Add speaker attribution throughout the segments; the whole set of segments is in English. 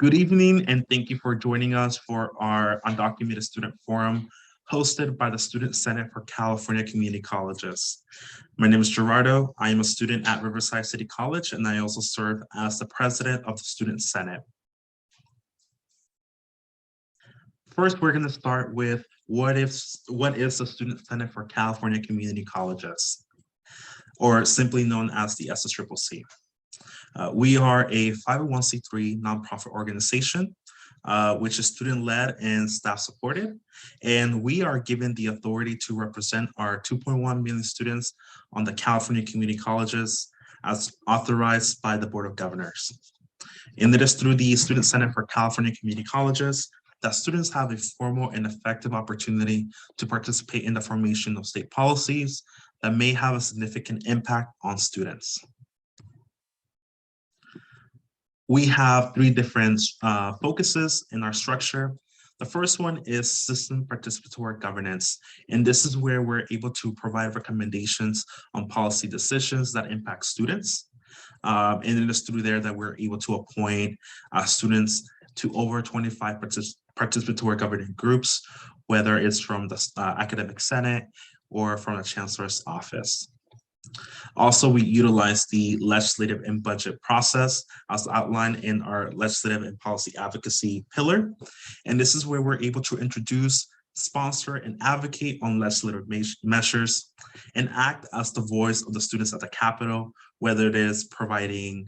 Speaker 1: Good evening, and thank you for joining us for our Undocumented Student Forum hosted by the Student Senate for California Community Colleges. My name is Gerardo. I am a student at Riverside City College, and I also serve as the president of the Student Senate. First, we're going to start with what is the Student Senate for California Community Colleges, or simply known as the SSCCC. We are a 501c3 nonprofit organization, which is student-led and staff-supported, and we are given the authority to represent our 2.1 million students on the California Community Colleges as authorized by the Board of Governors. And it is through the Student Senate for California Community Colleges that students have a formal and effective opportunity to participate in the formation of state policies that may have a significant impact on students. We have three different focuses in our structure. The first one is system participatory governance, and this is where we're able to provide recommendations on policy decisions that impact students. And it is through there that we're able to appoint students to over 25 participatory governing groups, whether it's from the academic senate or from the chancellor's office. Also, we utilize the legislative and budget process as outlined in our legislative and policy advocacy pillar. And this is where we're able to introduce, sponsor, and advocate on legislative measures and act as the voice of the students at the Capitol, whether it is providing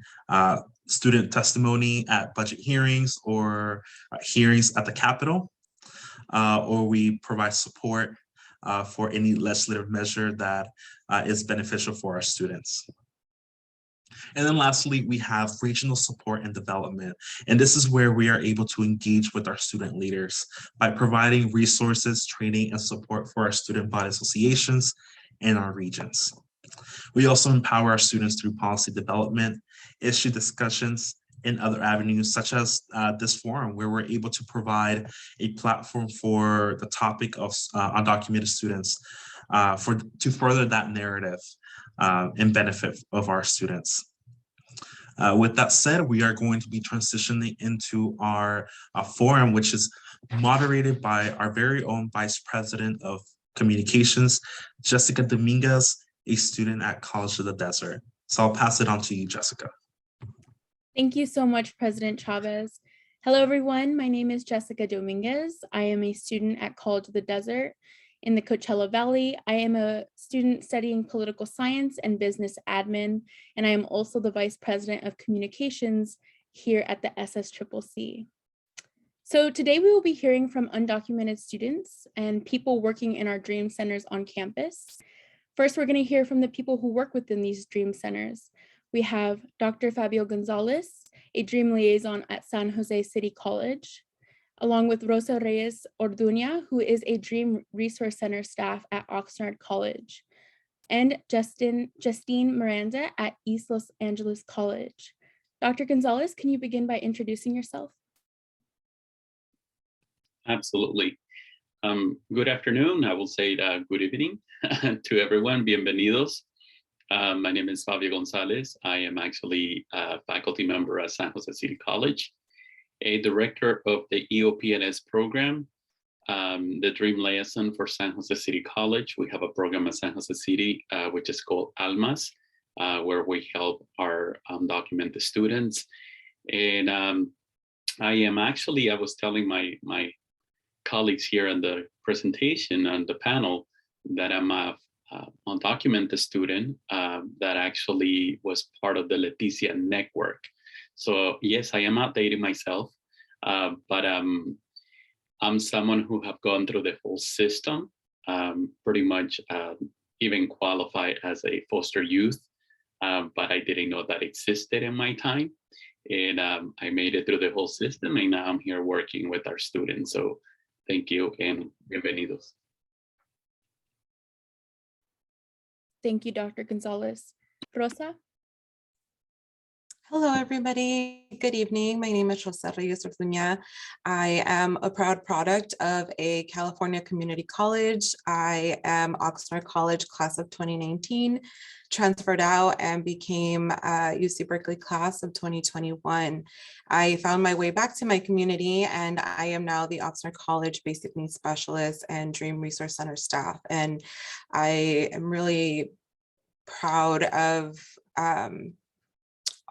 Speaker 1: student testimony at budget hearings or hearings at the Capitol, or we provide support for any legislative measure that is beneficial for our students. And then lastly, we have regional support and development. And this is where we are able to engage with our student leaders by providing resources, training, and support for our student body associations and our regions. We also empower our students through policy development, issue discussions, and other avenues such as this forum, where we're able to provide a platform for the topic of undocumented students to further that narrative and benefit of our students. With that said, we are going to be transitioning into our forum, which is moderated by our very own Vice President of Communications, Jessica Dominguez, a student at College of the Desert. So I'll pass it on to you, Jessica.
Speaker 2: Thank you so much, President Chavez. Hello, everyone. My name is Jessica Dominguez. I am a student at College of the Desert in the Coachella Valley. I am a student studying political science and business admin, and I am also the Vice President of Communications here at the SSCCC. So today we will be hearing from undocumented students and people working in our Dream Centers on campus. First, we're going to hear from the people who work within these Dream Centers. We have Dr. Fabio Gonzalez, a Dream Liaison at San Jose City College, along with Rosa Reyes Orduña, who is a Dream Resource Center staff at Oxnard College, and Justine Miranda at East Los Angeles College. Dr. Gonzalez, can you begin by introducing yourself?
Speaker 3: Absolutely. Good afternoon. I will say good evening to everyone. Bienvenidos. My name is Fabio Gonzalez. I am actually a faculty member at San Jose City College, a director of the EOP&S program, the Dream Liaison for San Jose City College. We have a program at San Jose City, which is called ALMAS, where we help our undocumented students. And I was telling my colleagues here in the presentation on the panel that I'm a undocumented student that actually was part of the Leticia network. So yes, I am outdated myself, but I'm someone who have gone through the whole system, pretty much even qualified as a foster youth, but I didn't know that existed in my time. And I made it through the whole system, and now I'm here working with our students. So thank you and bienvenidos.
Speaker 2: Thank you, Dr. Gonzalez. Rosa?
Speaker 4: Hello, everybody. Good evening. My name is Rosa Reyes Orduña. I am a proud product of a California community college. I am Oxnard College class of 2019, transferred out and became a UC Berkeley class of 2021. I found my way back to my community, and I am now the Oxnard College Basic Needs Specialist and Dream Resource Center staff. And I am really proud of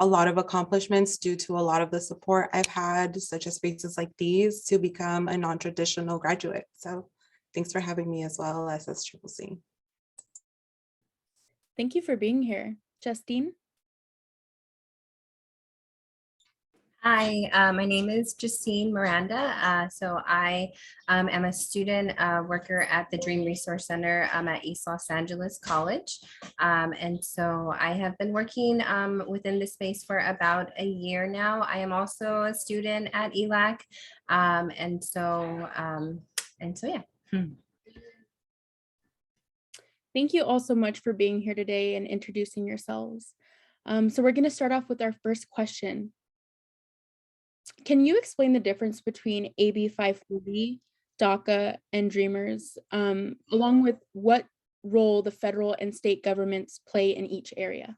Speaker 4: a lot of accomplishments due to a lot of the support I've had, such as spaces like these, to become a non-traditional graduate. So thanks for having me as well, SSCCC.
Speaker 2: Thank you for being here. Justine?
Speaker 5: Hi, my name is Justine Miranda. So I am a student worker at the Dream Resource Center at East Los Angeles College. And so I have been working within this space for about a year now. I am also a student at ELAC. And so yeah.
Speaker 2: Thank you all so much for being here today and introducing yourselves. So we're going to start off with our first question. Can you explain the difference between AB 540, DACA, and Dreamers, along with what role the federal and state governments play in each area?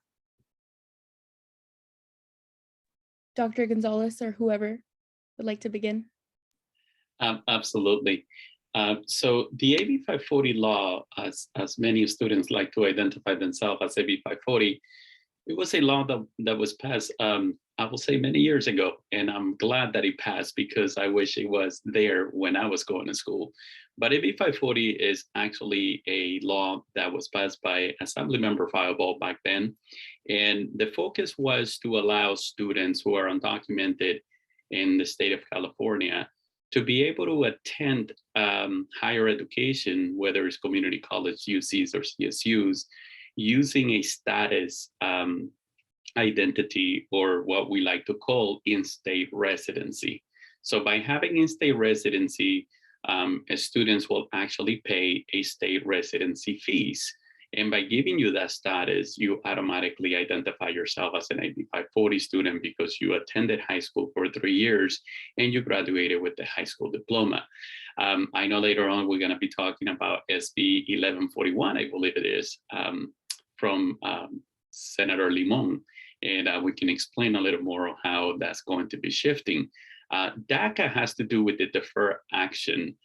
Speaker 2: Dr. Gonzalez or whoever would like to begin.
Speaker 3: Absolutely. So the AB 540 law, as many students like to identify themselves as AB 540, it was a law that was passed, I will say, many years ago, and I'm glad that it passed because I wish it was there when I was going to school. But AB 540 is actually a law that was passed by Assemblymember Fireball back then, and the focus was to allow students who are undocumented in the state of California to be able to attend higher education, whether it's community college, UCs, or CSUs, using a status identity, or what we like to call in-state residency. So by having in-state residency, students will actually pay a state residency fees. And by giving you that status, you automatically identify yourself as an AB 540 student because you attended high school for 3 years and you graduated with the high school diploma. I know later on we're going to be talking about SB 1141, I believe it is, from Senator Limon, and we can explain a little more on how that's going to be shifting. DACA has to do with the deferred action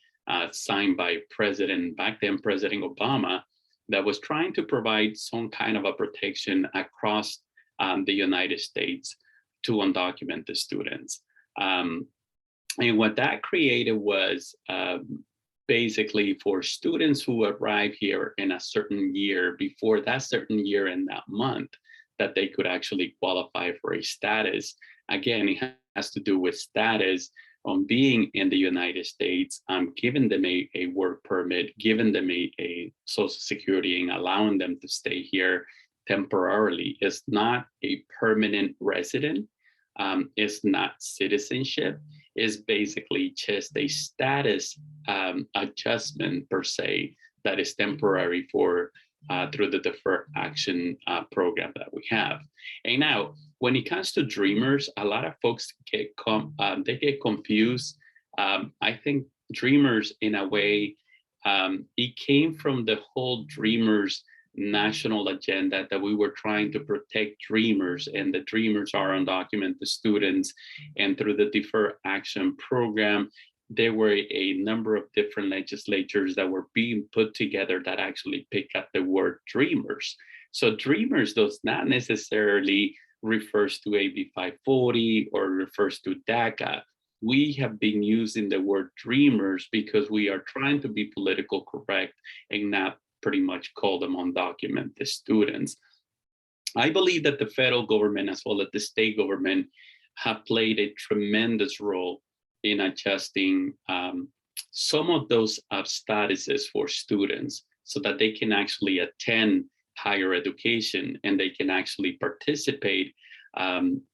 Speaker 3: signed by back then President Obama, that was trying to provide some kind of a protection across the United States to undocumented students. And what that created was basically for students who arrive here in a certain year, before that certain year and that month, that they could actually qualify for a status. Again, it has to do with status on being in the United States, giving them a work permit, giving them a social security, and allowing them to stay here temporarily. It's not a permanent resident. It's not citizenship. It's basically just a status adjustment per se that is temporary for through the deferred action program that we have. And now, when it comes to Dreamers, a lot of folks get confused. I think Dreamers, in a way, it came from the whole Dreamers national agenda that we were trying to protect Dreamers, and the Dreamers are undocumented students. And through the deferred action program, there were a number of different legislatures that were being put together that actually pick up the word Dreamers. So Dreamers does not necessarily refers to AB 540 or refers to DACA. We have been using the word Dreamers because we are trying to be political correct and not pretty much call them undocumented students. I believe that the federal government as well as the state government have played a tremendous role in adjusting some of those statuses for students so that they can actually attend higher education and they can actually participate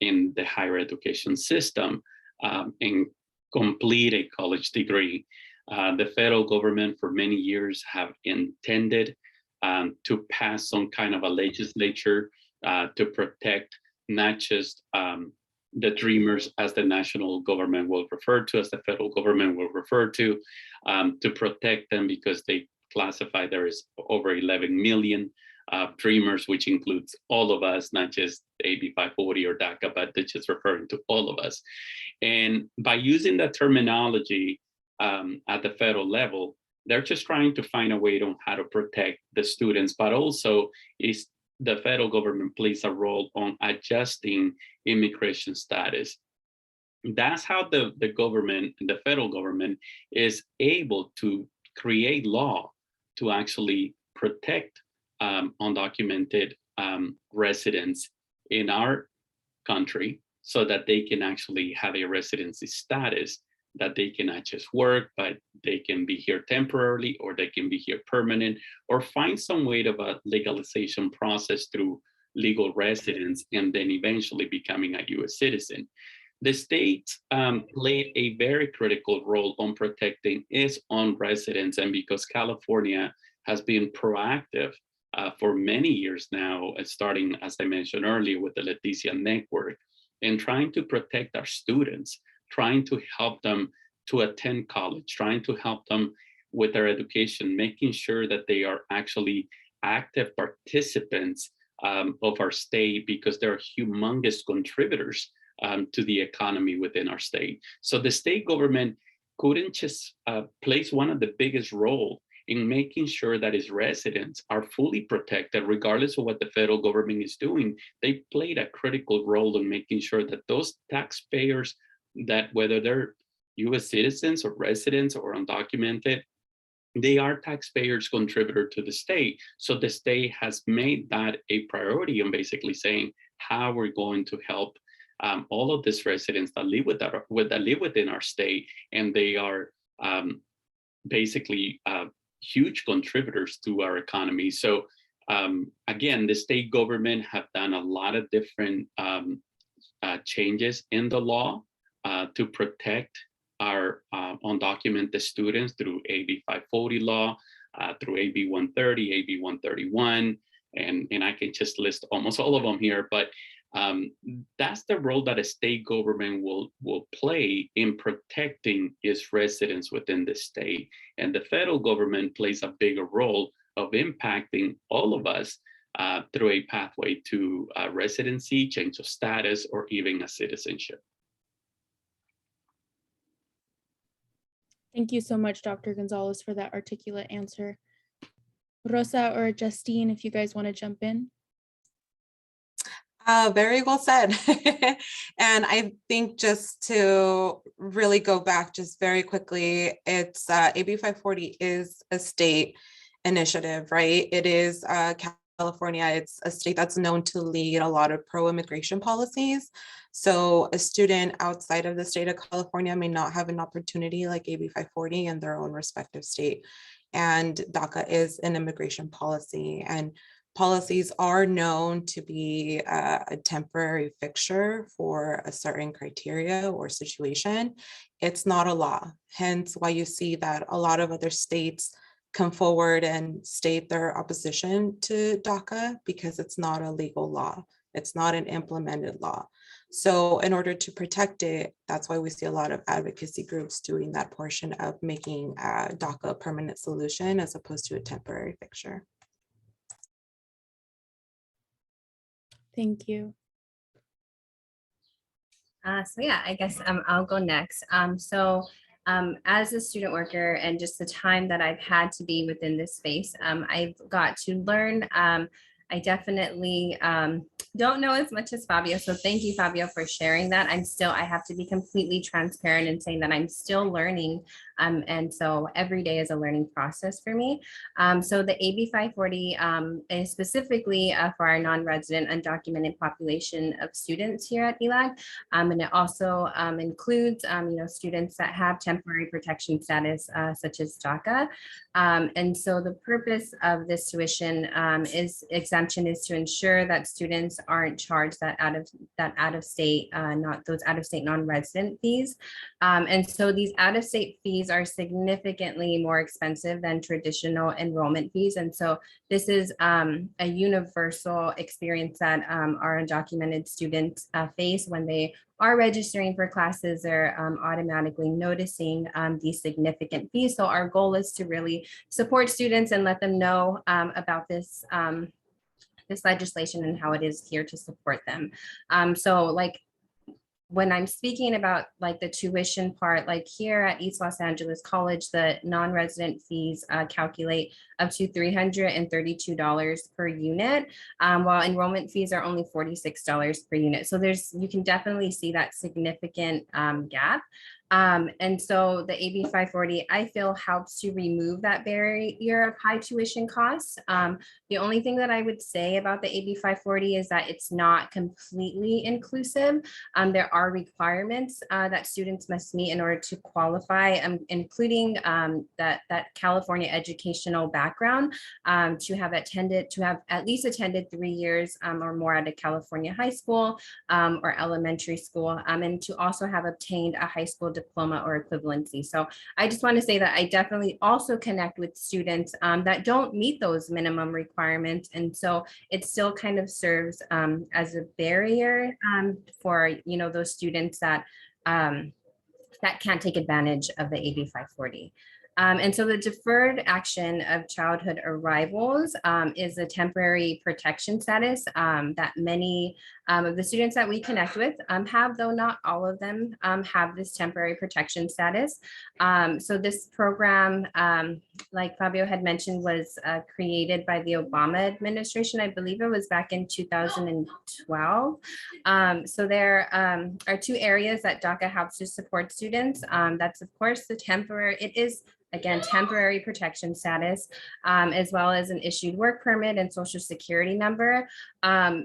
Speaker 3: in the higher education system and complete a college degree. The federal government for many years have intended to pass some kind of a legislature to protect not just the dreamers, as the national government will refer to, as the federal government will refer to protect them, because they classify there is over 11 million dreamers, which includes all of us, not just AB 540 or DACA, but they're just referring to all of us. And by using that terminology at the federal level, they're just trying to find a way on how to protect the students, but also is the federal government plays a role on adjusting immigration status. That's how the government, the federal government, is able to create law to actually protect undocumented residents in our country, so that they can actually have a residency status, that they can not just work, but they can be here temporarily, or they can be here permanent, or find some way of a legalization process through legal residence, and then eventually becoming a US citizen. The state played a very critical role on protecting its own residents, and because California has been proactive for many years now, starting, as I mentioned earlier, with the Leticia Network, and trying to protect our students, trying to help them to attend college, trying to help them with their education, making sure that they are actually active participants of our state, because they're humongous contributors to the economy within our state. So the state government couldn't just place one of the biggest role in making sure that its residents are fully protected, regardless of what the federal government is doing. They played a critical role in making sure that those taxpayers, that whether they're US citizens or residents or undocumented, they are taxpayers contributor to the state. So the state has made that a priority on basically saying how we're going to help all of these residents that live within our state, and they are basically huge contributors to our economy. So again, the state government have done a lot of different changes in the law to protect our undocumented students through AB 540 law, through AB 130, AB 131, and I can just list almost all of them here, but that's the role that a state government will play in protecting its residents within the state. And the federal government plays a bigger role of impacting all of us through a pathway to residency, change of status, or even a citizenship.
Speaker 2: Thank you so much, Dr. Gonzalez, for that articulate answer. Rosa or Justine, if you guys want to jump in.
Speaker 4: Very well said. And I think just to really go back just very quickly, it's AB 540 is a state initiative, right? It is California. It's a state that's known to lead a lot of pro-immigration policies. So a student outside of the state of California may not have an opportunity like AB 540 in their own respective state. And DACA is an immigration policy, and policies are known to be a temporary fixture for a certain criteria or situation. It's not a law, hence why you see that a lot of other states come forward and state their opposition to DACA, because it's not a legal law. It's not an implemented law. So in order to protect it, that's why we see a lot of advocacy groups doing that portion of making DACA a permanent solution as opposed to a temporary fixture.
Speaker 2: Thank you.
Speaker 5: So yeah, I guess I'll go next. As a student worker and just the time that I've had to be within this space, I've got to learn. I definitely don't know as much as Fabio. So thank you, Fabio, for sharing that. I have to be completely transparent and saying that I'm still learning. And so every day is a learning process for me. So the AB 540 is specifically for our non-resident undocumented population of students here at ELAG. And it also includes students that have temporary protection status, such as DACA. And so the purpose of this tuition exemption is to ensure that students aren't charged that out of state non-resident fees. And so these out-of-state fees fees are significantly more expensive than traditional enrollment fees. And so this is a universal experience that our undocumented students face when they are registering for classes. They're automatically noticing these significant fees. So our goal is to really support students and let them know about this this legislation and how it is here to support them. So like when I'm speaking about like the tuition part, like here at East Los Angeles College, the non-resident fees calculate up to $332 per unit, while enrollment fees are only $46 per unit. So you can definitely see that significant gap. And so the AB 540, I feel, helps to remove that barrier of high tuition costs. The only thing that I would say about the AB 540 is that it's not completely inclusive. There are requirements that students must meet in order to qualify, including that California educational background, to have at least attended 3 years or more at a California high school or elementary school, and to also have obtained a high school diploma or equivalency. So I just want to say that I definitely also connect with students that don't meet those minimum requirements. And so it still kind of serves as a barrier for, you know, those students that that can't take advantage of the AB 540. And so the deferred action of childhood arrivals is a temporary protection status that many of the students that we connect with have, though not all of them have this temporary protection status. So this program, like Fabio had mentioned, was created by the Obama administration. I believe it was back in 2012. So there are two areas that DACA helps to support students. That's of course the temporary, it is again, temporary protection status, as well as an issued work permit and social security number.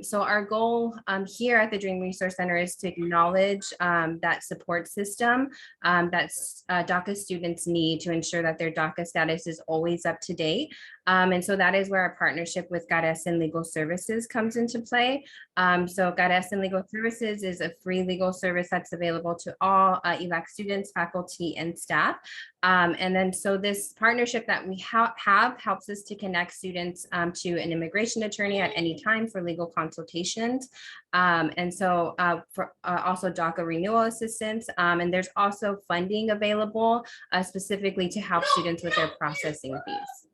Speaker 5: So our goal here at the Dream Resource Center is to acknowledge that support system that DACA students need to ensure that their DACA status is always up to date. And so that is where our partnership with Garessen Legal Services comes into play. So Garessen Legal Services is a free legal service that's available to all ELAC students, faculty, and staff. And then so this partnership that we have helps us to connect students to an immigration attorney at any time for legal consultations. And so for also DACA renewal assistance. And there's also funding available specifically to help students with their processing fees.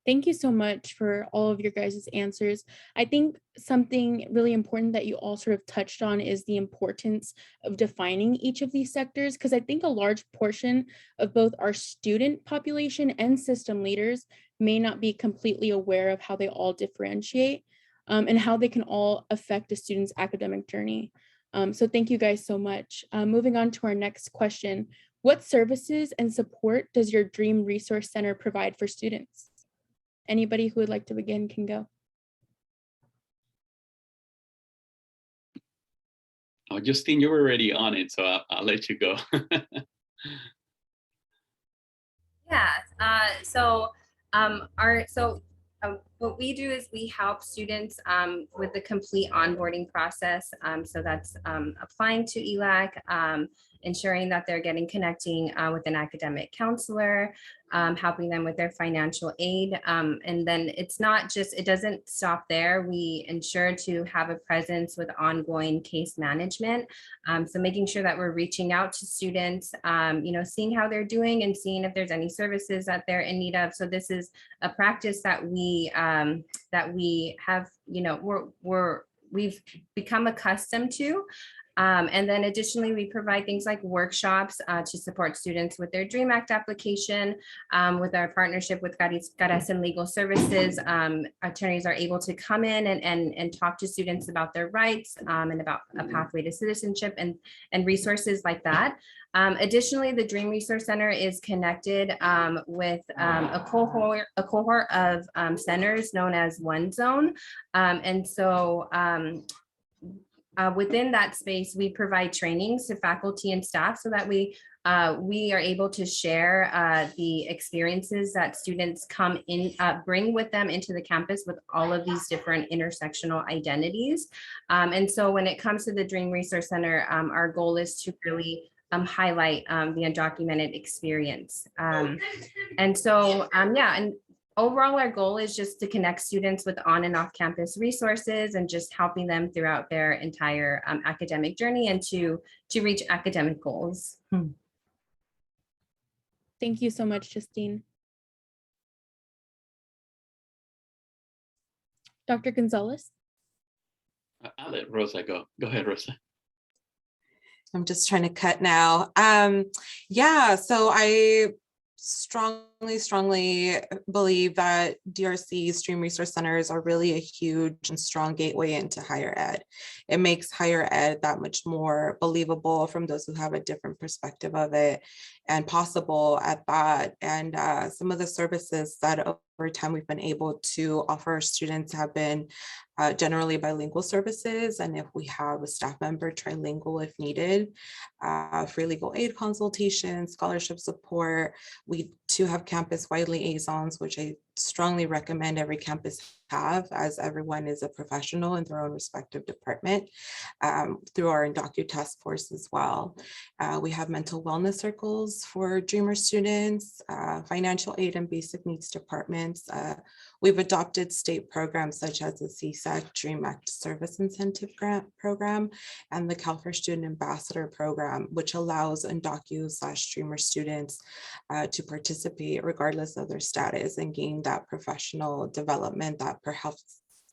Speaker 2: Thank you so much for all of your guys' answers. I think something really important that you all sort of touched on is the importance of defining each of these sectors, because I think a large portion of both our student population and system leaders may not be completely aware of how they all differentiate and how they can all affect a student's academic journey. So thank you guys so much. Moving on to our next question. What services and support does your Dream Resource Center provide for students? Anybody who would like to begin can go.
Speaker 3: Oh, Justine, you were already on it, so I'll let you go.
Speaker 5: Yeah, what we do is we help students with the complete onboarding process. So that's applying to ELAC, ensuring that they're connecting with an academic counselor, helping them with their financial aid. And then it's not just, it doesn't stop there. We ensure to have a presence with ongoing case management. So making sure that we're reaching out to students, you know, seeing how they're doing and seeing if there's any services that they're in need of. So this is a practice that we have, you know, we've become accustomed to. And then additionally, we provide things like workshops to support students with their DREAM Act application. With our partnership with Garessen Legal Services, attorneys are able to come in and talk to students about their rights and about a pathway to citizenship and resources like that. Additionally, the Dream Resource Center is connected with a cohort of centers known as One Zone. And so within that space, we provide trainings to faculty and staff so that we are able to share the experiences that students bring with them into the campus with all of these different intersectional identities. And so when it comes to the Dream Resource Center, our goal is to really highlight the undocumented experience. And so, yeah, and overall, our goal is just to connect students with on and off campus resources and just helping them throughout their entire academic journey and to reach academic goals.
Speaker 2: Thank you so much, Justine. Dr. Gonzalez.
Speaker 3: I'll let Rosa go. Go ahead, Rosa.
Speaker 4: I'm just trying to cut now. Yeah, so I strongly believe that DRC stream resource centers are really a huge and strong gateway into higher ed. It makes higher ed that much more believable from those who have a different perspective of it, and possible at that. And some of the services that over time we've been able to offer our students have been generally bilingual services, and if we have a staff member, trilingual if needed, free legal aid consultations, scholarship support. We too have campus-wide liaisons, which I strongly recommend every campus have, as everyone is a professional in their own respective department, through our Undocumented task force as well. We have mental wellness circles for Dreamer students, financial aid and basic needs departments. We've adopted state programs such as the CSAC Dream Act Service Incentive Grant Program and the Cal for Student Ambassador Program, which allows Undocu/Dreamer students to participate regardless of their status and gain that professional development that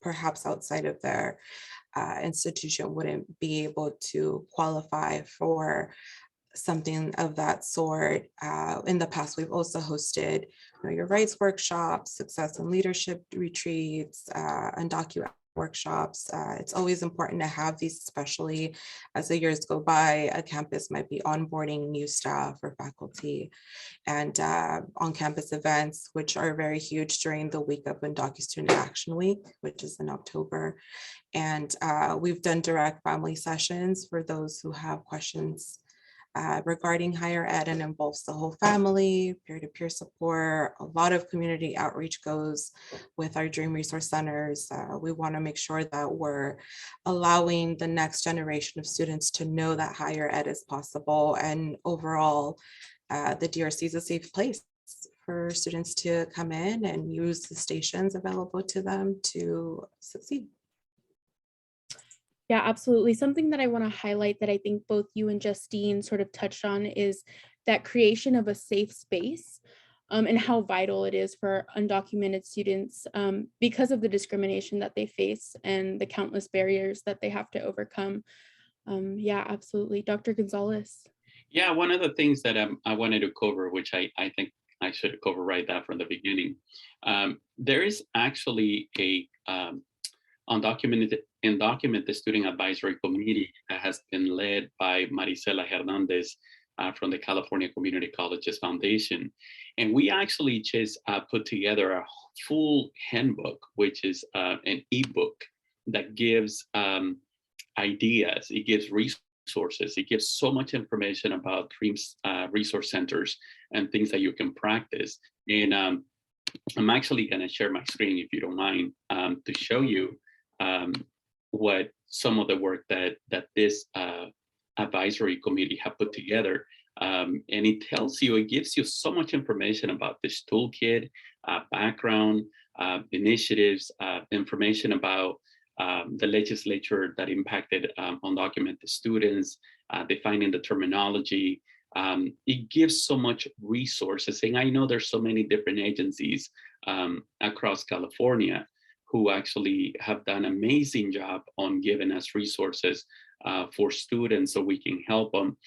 Speaker 4: perhaps outside of their institution wouldn't be able to qualify for something of that sort. In the past, we've also hosted Know Your Rights workshops, success and leadership retreats, Undocu workshops. It's always important to have these, especially as the years go by. A campus might be onboarding new staff or faculty, and on-campus events, which are very huge during the week of Undocu Student Action Week, which is in October. And we've done direct family sessions for those who have questions regarding higher ed, and involves the whole family, peer-to-peer support. A lot of community outreach goes with our Dream Resource Centers. We want to make sure that we're allowing the next generation of students to know that higher ed is possible, and overall, the DRC is a safe place for students to come in and use the stations available to them to succeed.
Speaker 2: Yeah, absolutely. Something that I want to highlight that I think both you and Justine sort of touched on is that creation of a safe space, and how vital it is for undocumented students because of the discrimination that they face and the countless barriers that they have to overcome. Yeah, absolutely. Dr. Gonzalez.
Speaker 3: Yeah, one of the things that I wanted to cover, which I think I should cover right that from the beginning. There is actually a Undocumented Student Advisory Committee that has been led by Marisela Hernandez from the California Community Colleges Foundation. And we actually just put together a full handbook, which is an ebook that gives ideas, it gives resources, it gives so much information about Dreams resource centers and things that you can practice. And I'm actually going to share my screen, if you don't mind, to show you what some of the work that this advisory committee have put together. And it tells you, it gives you so much information about this toolkit, background, initiatives, information about the legislature that impacted undocumented students, defining the terminology. It gives so much resources. And I know there's so many different agencies across California who actually have done an amazing job on giving us resources for students so we can help them.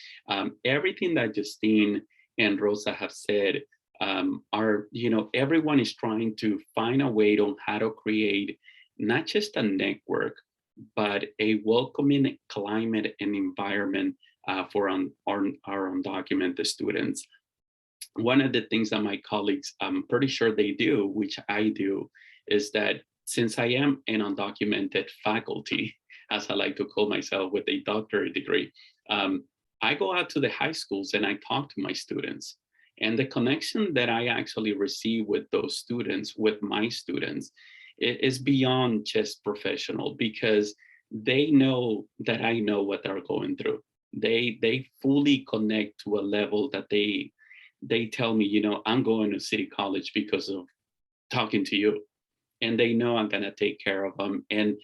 Speaker 3: Everything that Justine and Rosa have said are, everyone is trying to find a way on how to create not just a network, but a welcoming climate and environment for our undocumented students. One of the things that my colleagues, I'm pretty sure they do, which I do, is that since I am an undocumented faculty, as I like to call myself, with a doctorate degree, I go out to the high schools and I talk to my students. And the connection that I actually receive with those students, with my students, is beyond just professional, because they know that I know what they're going through. They fully connect to a level that they tell me, you know, I'm going to City College because of talking to you, and they know I'm gonna take care of them, and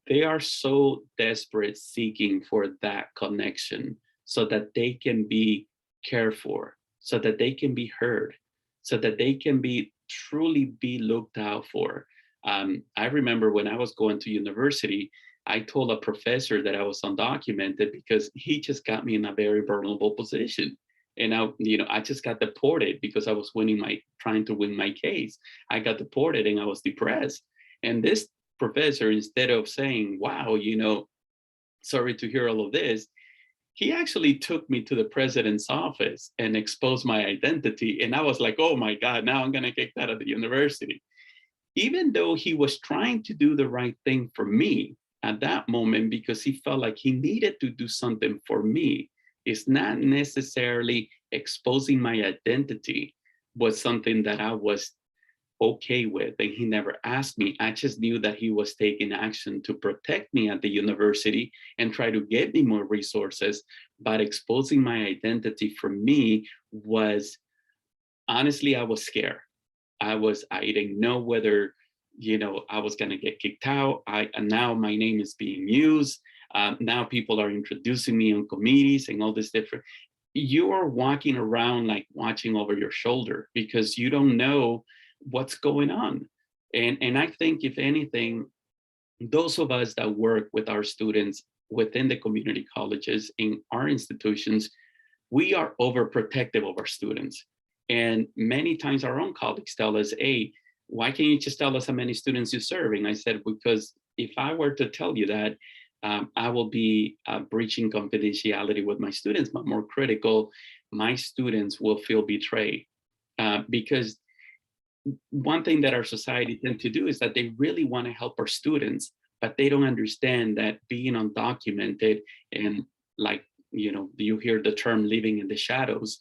Speaker 3: they are so desperate seeking for that connection so that they can be cared for, so that they can be heard, so that they can be truly be looked out for. I remember when I was going to university, I told a professor that I was undocumented because he just got me in a very vulnerable position. And I just got deported because I was trying to win my case. I got deported and I was depressed. And this professor, instead of saying, wow, sorry to hear all of this, he actually took me to the president's office and exposed my identity. And I was like, oh my God, now I'm gonna get out of the university. Even though he was trying to do the right thing for me at that moment, because he felt like he needed to do something for me, it's not necessarily exposing my identity was something that I was okay with, and he never asked me. I just knew that he was taking action to protect me at the university and try to get me more resources. But exposing my identity for me was, honestly, I was scared. I didn't know whether, I was gonna get kicked out. And now my name is being used. Now people are introducing me on committees and all this different. You are walking around like watching over your shoulder because you don't know what's going on. And I think, if anything, those of us that work with our students within the community colleges in our institutions, we are overprotective of our students. And many times our own colleagues tell us, hey, why can't you just tell us how many students you serve? And I said, because if I were to tell you that, I will be breaching confidentiality with my students, but more critical, my students will feel betrayed. Because one thing that our society tends to do is that they really want to help our students, but they don't understand that being undocumented and, like, you hear the term living in the shadows,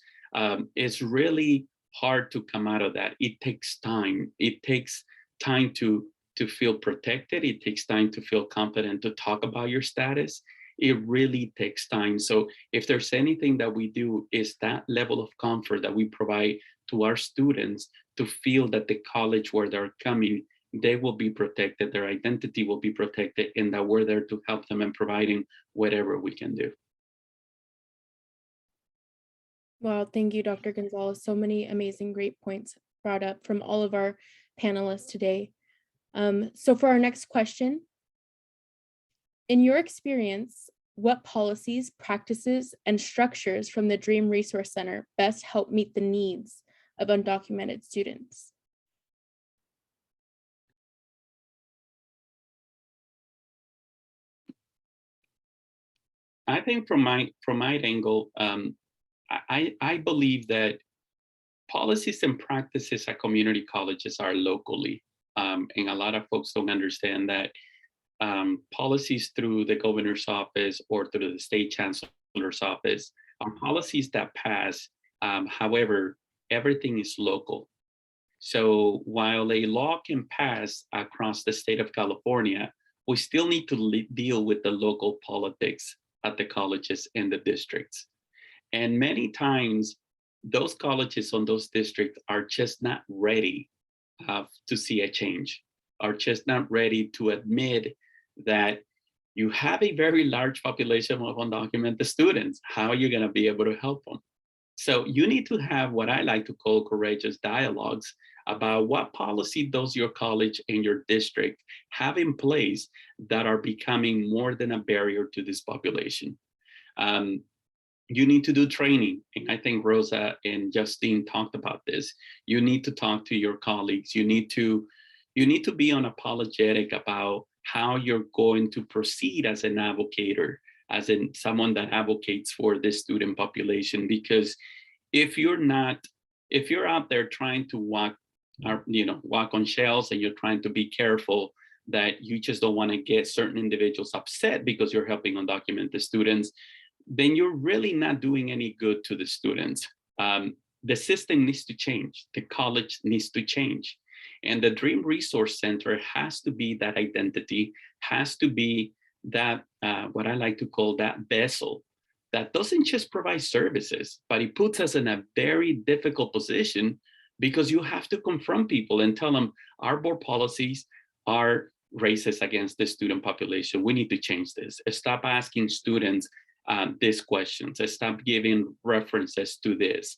Speaker 3: it's really hard to come out of that. It takes time. It takes time to feel protected. It takes time to feel confident to talk about your status. It really takes time. So if there's anything that we do, is that level of comfort that we provide to our students to feel that the college where they're coming, they will be protected, their identity will be protected, and that we're there to help them and providing whatever we can do.
Speaker 2: Wow, thank you, Dr. Gonzalez. So many amazing, great points brought up from all of our panelists today. So for our next question, in your experience, what policies, practices, and structures from the Dream Resource Center best help meet the needs of undocumented students?
Speaker 3: I think from my angle, I believe that policies and practices at community colleges are locally, and a lot of folks don't understand that policies through the governor's office or through the state chancellor's office are policies that pass. However, everything is local. So while a law can pass across the state of California, we still need to deal with the local politics at the colleges and the districts. And many times, those colleges on those districts are just not ready to see a change, are just not ready to admit that you have a very large population of undocumented students. How are you going to be able to help them? So you need to have what I like to call courageous dialogues about what policy does your college and your district have in place that are becoming more than a barrier to this population. You need to do training. And I think Rosa and Justine talked about this. You need to talk to your colleagues. You need to be unapologetic about how you're going to proceed as an advocator, as in someone that advocates for this student population. Because if you're out there trying to walk on shells, and you're trying to be careful that you just don't want to get certain individuals upset because you're helping undocumented students, then you're really not doing any good to the students. The system needs to change. The college needs to change. And the Dream Resource Center has to be that identity, has to be that, what I like to call that vessel that doesn't just provide services, but it puts us in a very difficult position because you have to confront people and tell them our board policies are racist against the student population. We need to change this. Stop asking students these questions. Stop giving references to this.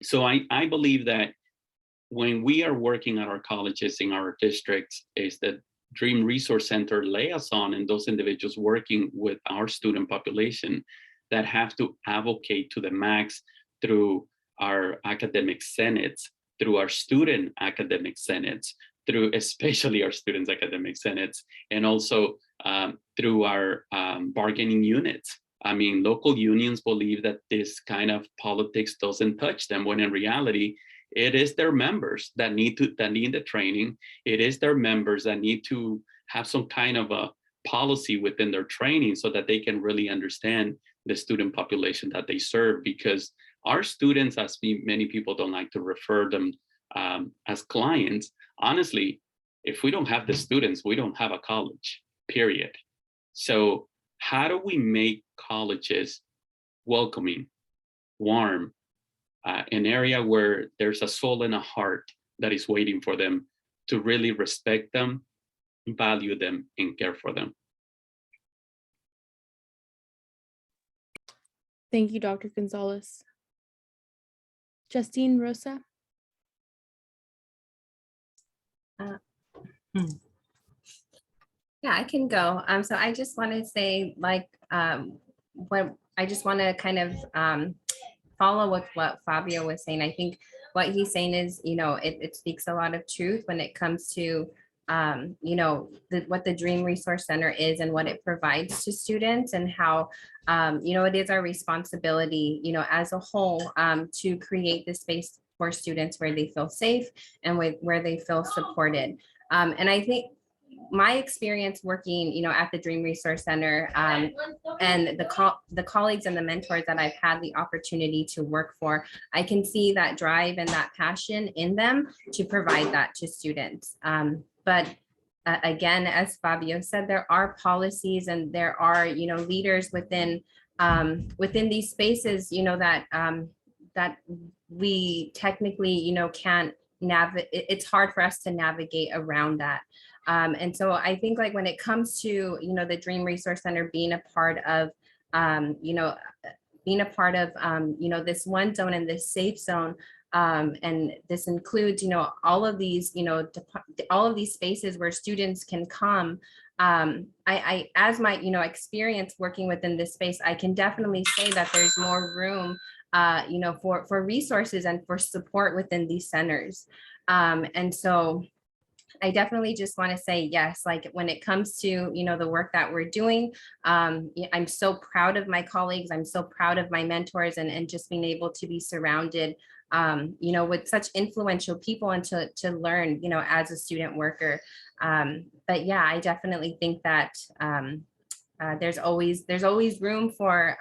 Speaker 3: So I believe that when we are working at our colleges in our districts, is that Dream Resource Center liaison and those individuals working with our student population that have to advocate to the max through our academic senates, through our student academic senates, through especially our students' academic senates, and also through our bargaining units. I mean, local unions believe that this kind of politics doesn't touch them, when in reality, it is their members that need the training. It is their members that need to have some kind of a policy within their training so that they can really understand the student population that they serve. Because our students, as many people don't like to refer them as clients, honestly, if we don't have the students, we don't have a college, period. So how do we make colleges welcoming, warm, an area where there's a soul and a heart that is waiting for them to really respect them, value them, and care for them?
Speaker 2: Thank you, Dr. Gonzalez. Justine Rosa.
Speaker 5: Yeah, I can go. So I just want to say, like, what I just want to kind of follow with what Fabio was saying. I think what he's saying is, it speaks a lot of truth when it comes to, what the Dream Resource Center is and what it provides to students, and how, it is our responsibility, as a whole, to create the space for students where they feel safe and where they feel supported. And I think my experience working, at the Dream Resource Center, and the colleagues and the mentors that I've had the opportunity to work for, I can see that drive and that passion in them to provide that to students. But again, as Fabio said, there are policies and there are, leaders within these spaces, that we technically, can't navigate. It's hard for us to navigate around that. And so I think, like, when it comes to, the Dream Resource Center being a part of, this one zone and this safe zone, and this includes, all of these, all of these spaces where students can come. I as my, experience working within this space, I can definitely say that there's more room, for resources and for support within these centers. And so I definitely just want to say, yes, like, when it comes to, the work that we're doing, I'm so proud of my colleagues. I'm so proud of my mentors, and just being able to be surrounded, with such influential people, and to learn, as a student worker. But yeah, I definitely think that there's always room for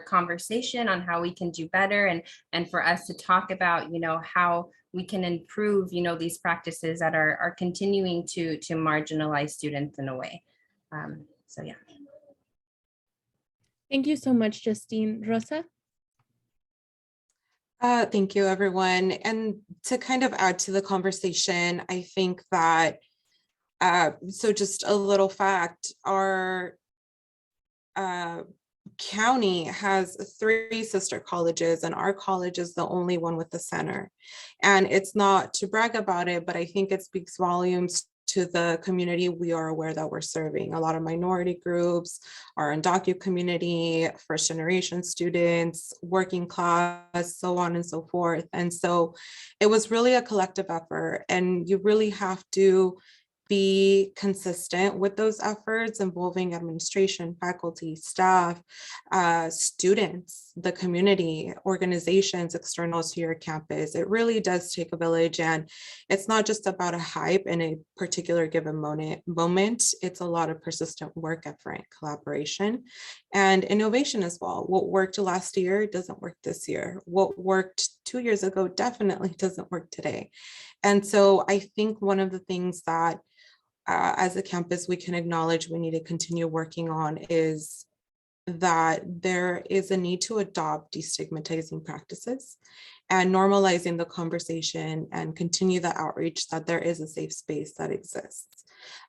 Speaker 5: conversation on how we can do better, and for us to talk about, how we can improve, these practices that are continuing to marginalize students in a way. So yeah.
Speaker 2: Thank you so much, Justine. Rosa?
Speaker 4: Thank you, everyone. And to kind of add to the conversation, I think that, so just a little fact, our county has 3 sister colleges, and our college is the only one with the center. And it's not to brag about it, but I think it speaks volumes to the community we are aware that we're serving. A lot of minority groups, our undocumented community, first generation students, working class, so on and so forth. And so it was really a collective effort, and you really have to be consistent with those efforts involving administration, faculty, staff, students, the community, organizations, externals to your campus. It really does take a village, and it's not just about a hype in a particular given moment. It's a lot of persistent work effort, collaboration, and innovation as well. What worked last year doesn't work this year. What worked 2 years ago definitely doesn't work today. And so I think one of the things that as a campus we can acknowledge we need to continue working on is that there is a need to adopt destigmatizing practices and normalizing the conversation and continue the outreach that there is a safe space that exists.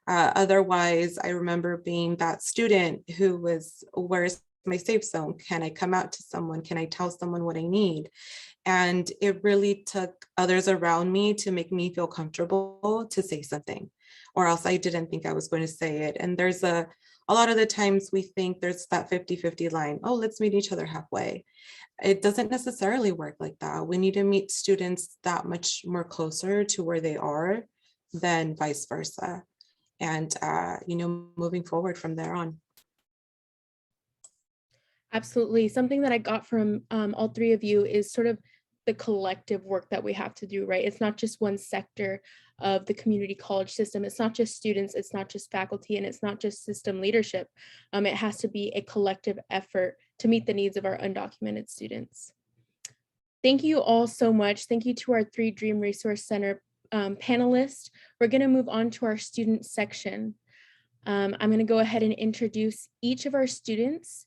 Speaker 4: Otherwise, I remember being that student who was, where's my safe zone? Can I come out to someone? Can I tell someone what I need? And it really took others around me to make me feel comfortable to say something, or else I didn't think I was going to say it. And there's a lot of the times we think there's that 50-50 line, oh, let's meet each other halfway. It doesn't necessarily work like that. We need to meet students that much more closer to where they are than vice versa. And, moving forward from there on.
Speaker 2: Absolutely. Something that I got from all three of you is sort of the collective work that we have to do, right? It's not just one sector of the community college system. It's not just students, it's not just faculty, and it's not just system leadership. It has to be a collective effort to meet the needs of our undocumented students. Thank you all so much. Thank you to our 3 Dream Resource Center panelists. We're going to move on to our student section. I'm going to go ahead and introduce each of our students,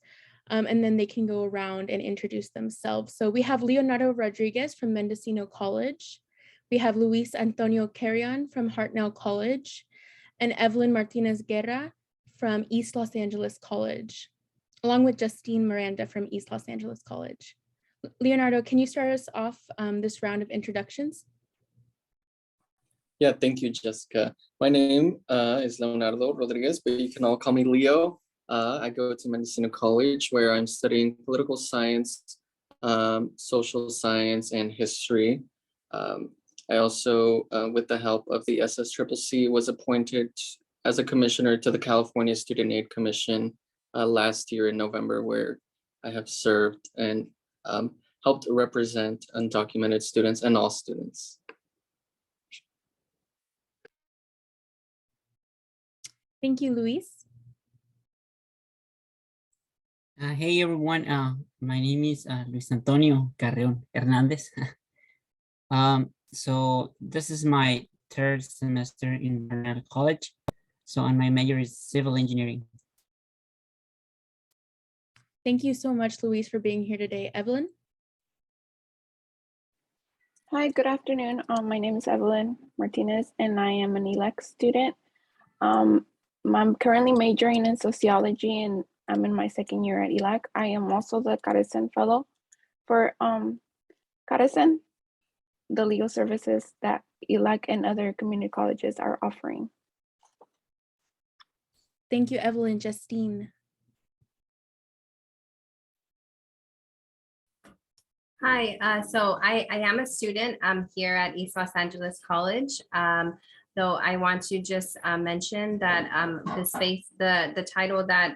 Speaker 2: and then they can go around and introduce themselves. So we have Leonardo Rodriguez from Mendocino College. We have Luis Antonio Carrion from Hartnell College, and Evelyn Martinez Guerra from East Los Angeles College, along with Justine Miranda from East Los Angeles College. Leonardo, can you start us off this round of introductions?
Speaker 6: Yeah, thank you, Jessica. My name is Leonardo Rodriguez, but you can all call me Leo. I go to Mendocino College, where I'm studying political science, social science, and history. I also, with the help of the SSCCC, was appointed as a commissioner to the California Student Aid Commission last year in November, where I have served and helped represent undocumented students and all students.
Speaker 2: Thank you, Luis.
Speaker 7: Hey everyone, my name is Luis Antonio Carrion Hernandez. So this is my 3rd semester in Hartnell College. So and my major is civil engineering.
Speaker 2: Thank you so much, Luis, for being here today. Evelyn?
Speaker 8: Hi, good afternoon. My name is Evelyn Martinez, and I am an ELEC student. I'm currently majoring in sociology, and I'm in my 2nd year at ELEC. I am also the Caresen Fellow for Caresen, the legal services that ELEC and other community colleges are offering.
Speaker 2: Thank you, Evelyn. Justine?
Speaker 5: Hi, so I am a student here at East Los Angeles College. Though I want to just mention that the space, the title that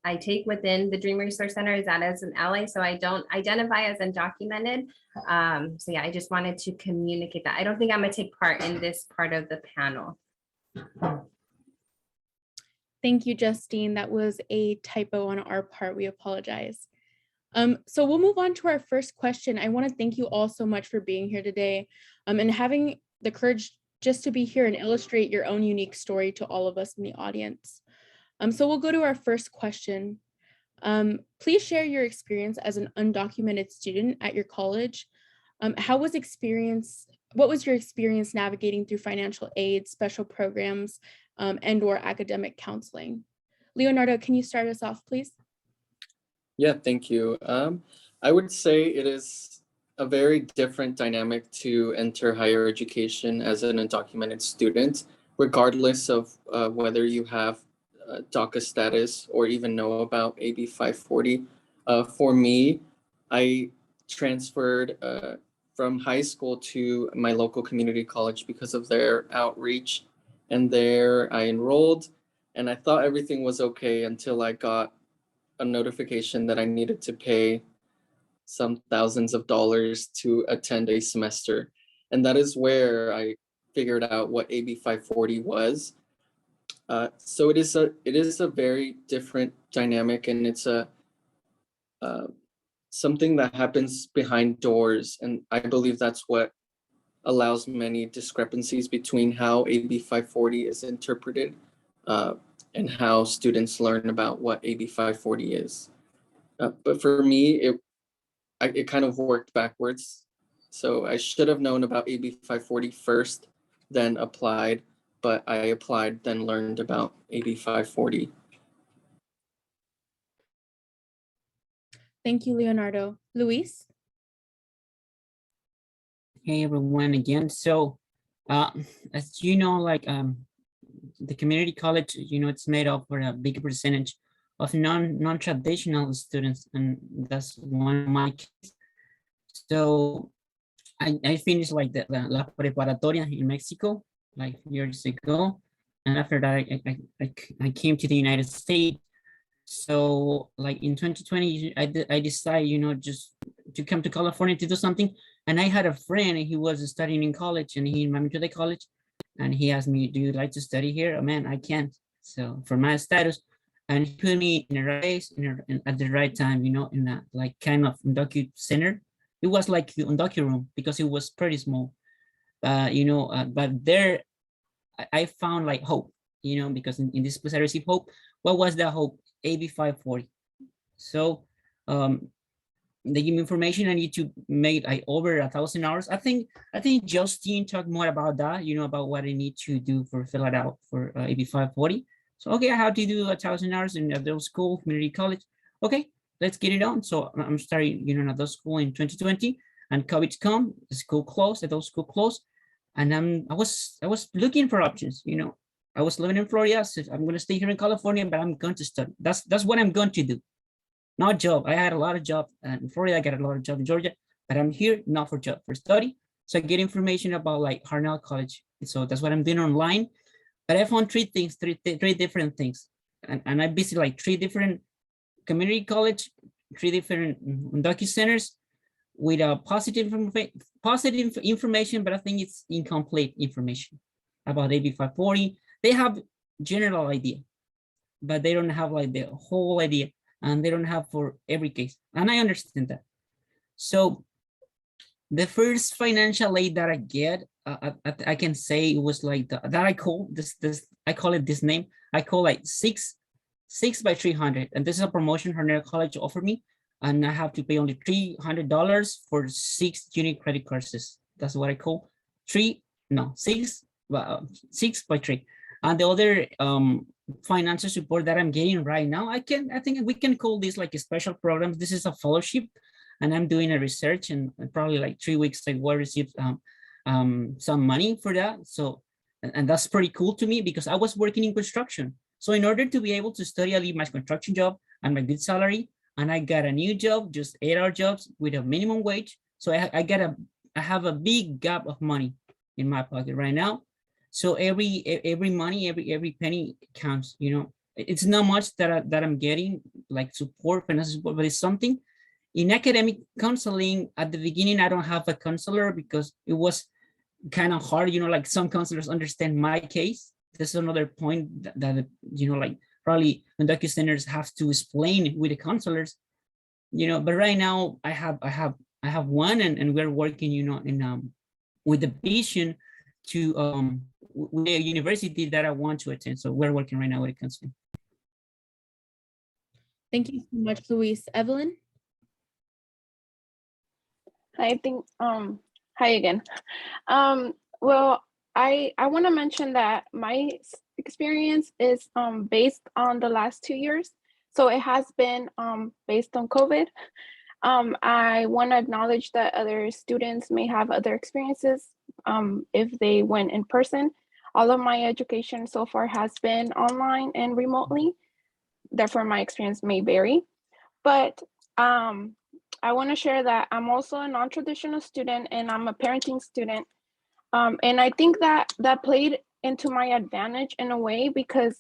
Speaker 5: I take within the Dream Resource Center is that as an ally, so I don't identify as undocumented. So yeah, I just wanted to communicate that. I don't think I'm gonna take part in this part of the panel.
Speaker 2: Thank you, Justine. That was a typo on our part. We apologize. So we'll move on to our first question. I want to thank you all so much for being here today and having the courage just to be here and illustrate your own unique story to all of us in the audience. So we'll go to our first question. Please share your experience as an undocumented student at your college. What was your experience navigating through financial aid, special programs, and/or academic counseling? Leonardo, can you start us off, please?
Speaker 6: Yeah, thank you. I would say it is a very different dynamic to enter higher education as an undocumented student, regardless of whether you have DACA status or even know about AB 540. For me, I transferred from high school to my local community college because of their outreach, and there I enrolled, and I thought everything was okay until I got a notification that I needed to pay some thousands of dollars to attend a semester. And that is where I figured out what AB 540 was. So it is a very different dynamic, and it's something that happens behind doors. And I believe that's what allows many discrepancies between how AB 540 is interpreted and how students learn about what AB 540 is. But for me, it kind of worked backwards. So I should have known about AB 540 first, then applied, but I applied, then learned about AB 540.
Speaker 2: Thank you, Leonardo. Luis?
Speaker 7: Hey everyone again. So as you know, like the community college, you know, it's made up for a big percentage of non-traditional students, and that's one of my case. So I finished like the La Preparatoria in Mexico like years ago, and after that I came to the United States. So like in 2020, I decided, you know, just to come to California to do something. And I had a friend, and he was studying in college, and he invited me to the college, and he asked me, "Do you like to study here?" Oh man, I can't. So for my status, and he put me in a race at the right time, you know, in a like kind of undocumented center. It was like the undocumented room because it was pretty small. You know, but there I found like hope, you know, because in this place I received hope. What was that hope? AB 540. So they give me information. I need to make like over 1,000 hours. I think Justine talked more about that, you know, about what I need to do for fill it out for AB 540. So okay, I have to do 1,000 hours in adult school, community college. Okay, let's get it on. So I'm starting, you know, in adult school in 2020, and COVID come, the school closed, adult school closed, and I was looking for options, you know. I was living in Florida, so I'm going to stay here in California, but I'm going to study. That's what I'm going to do. Not job. I had a lot of job in Florida. I got a lot of job in Georgia, but I'm here not for job, for study. So I get information about like Harnell College. So that's what I'm doing online. But I found three different things, and I visited like 3 different community college, 3 different docu centers with a positive information, but I think it's incomplete information about AB 540. They have general idea, but they don't have like the whole idea, and they don't have for every case. And I understand that. So the first financial aid that I get, I can say it was like that I call I call it this name. I call like 6 by 300, and this is a promotion Harnell College offered me, and I have to pay only $300 for 6 unit credit courses. That's what I call 6 by 3. And the other financial support that I'm getting right now, I think we can call this like a special program. This is a fellowship, and I'm doing a research, and probably like 3 weeks I will receive some money for that. So, and that's pretty cool to me because I was working in construction. So in order to be able to study, I leave my construction job and my good salary, and I got a new job, just 8-hour jobs with a minimum wage. So I have a big gap of money in my pocket right now. So every money, every penny counts. You know, it's not much that I'm getting like support, financial support, but it's something. In academic counseling, at the beginning, I don't have a counselor because it was kind of hard. You know, like some counselors understand my case. This is another point that you know, like probably undocumented centers have to explain with the counselors. You know, but right now I have one, and we're working, you know, in with the vision to with a university that I want to attend. So we're working right now with a counseling.
Speaker 2: Thank you so much, Luis. Evelyn?
Speaker 8: I think, hi again. Well, I want to mention that my experience is based on the last 2 years. So it has been based on COVID. I want to acknowledge that other students may have other experiences if they went in person. All of my education so far has been online and remotely. Therefore, my experience may vary. But I want to share that I'm also a non-traditional student, and I'm a parenting student. And I think that played into my advantage in a way, because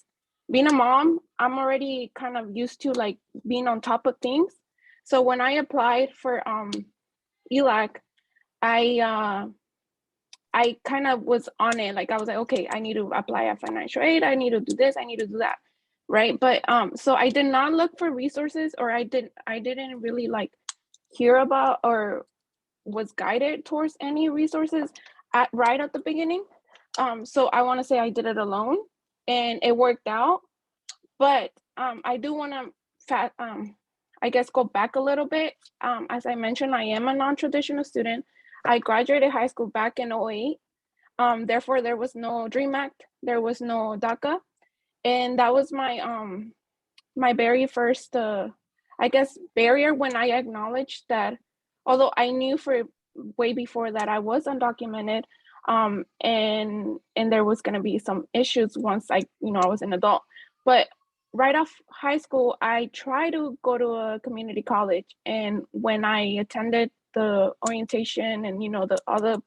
Speaker 8: being a mom, I'm already kind of used to like being on top of things. So when I applied for ELAC, I kind of was on it. Like I was like, okay, I need to apply a financial aid. I need to do this. I need to do that, right? But so I did not look for resources, or I didn't really like hear about or was guided towards any resources right at the beginning. So I want to say I did it alone, and it worked out. But I do want to I guess, go back a little bit. As I mentioned, I am a non-traditional student. I graduated high school back in '08. Therefore, there was no DREAM Act, there was no DACA. And that was my very first, I guess, barrier when I acknowledged that, although I knew for way before that I was undocumented, and there was going to be some issues once I was an adult. But right off high school, I tried to go to a community college, and when I attended the orientation and all the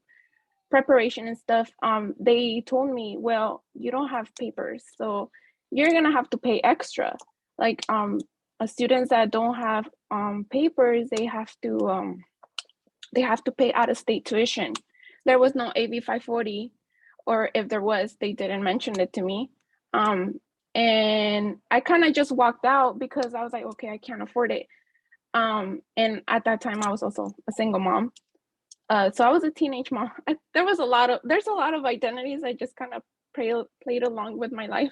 Speaker 8: preparation and stuff, they told me, well, you don't have papers, so you're gonna have to pay extra. Like students that don't have papers, they have to pay out of state tuition. There was no AB 540, or if there was, they didn't mention it to me. And I kind of just walked out because I was like, okay, I can't afford it. And at that time, I was also a single mom. So I was a teenage mom. There's a lot of identities. I just kind of played along with my life.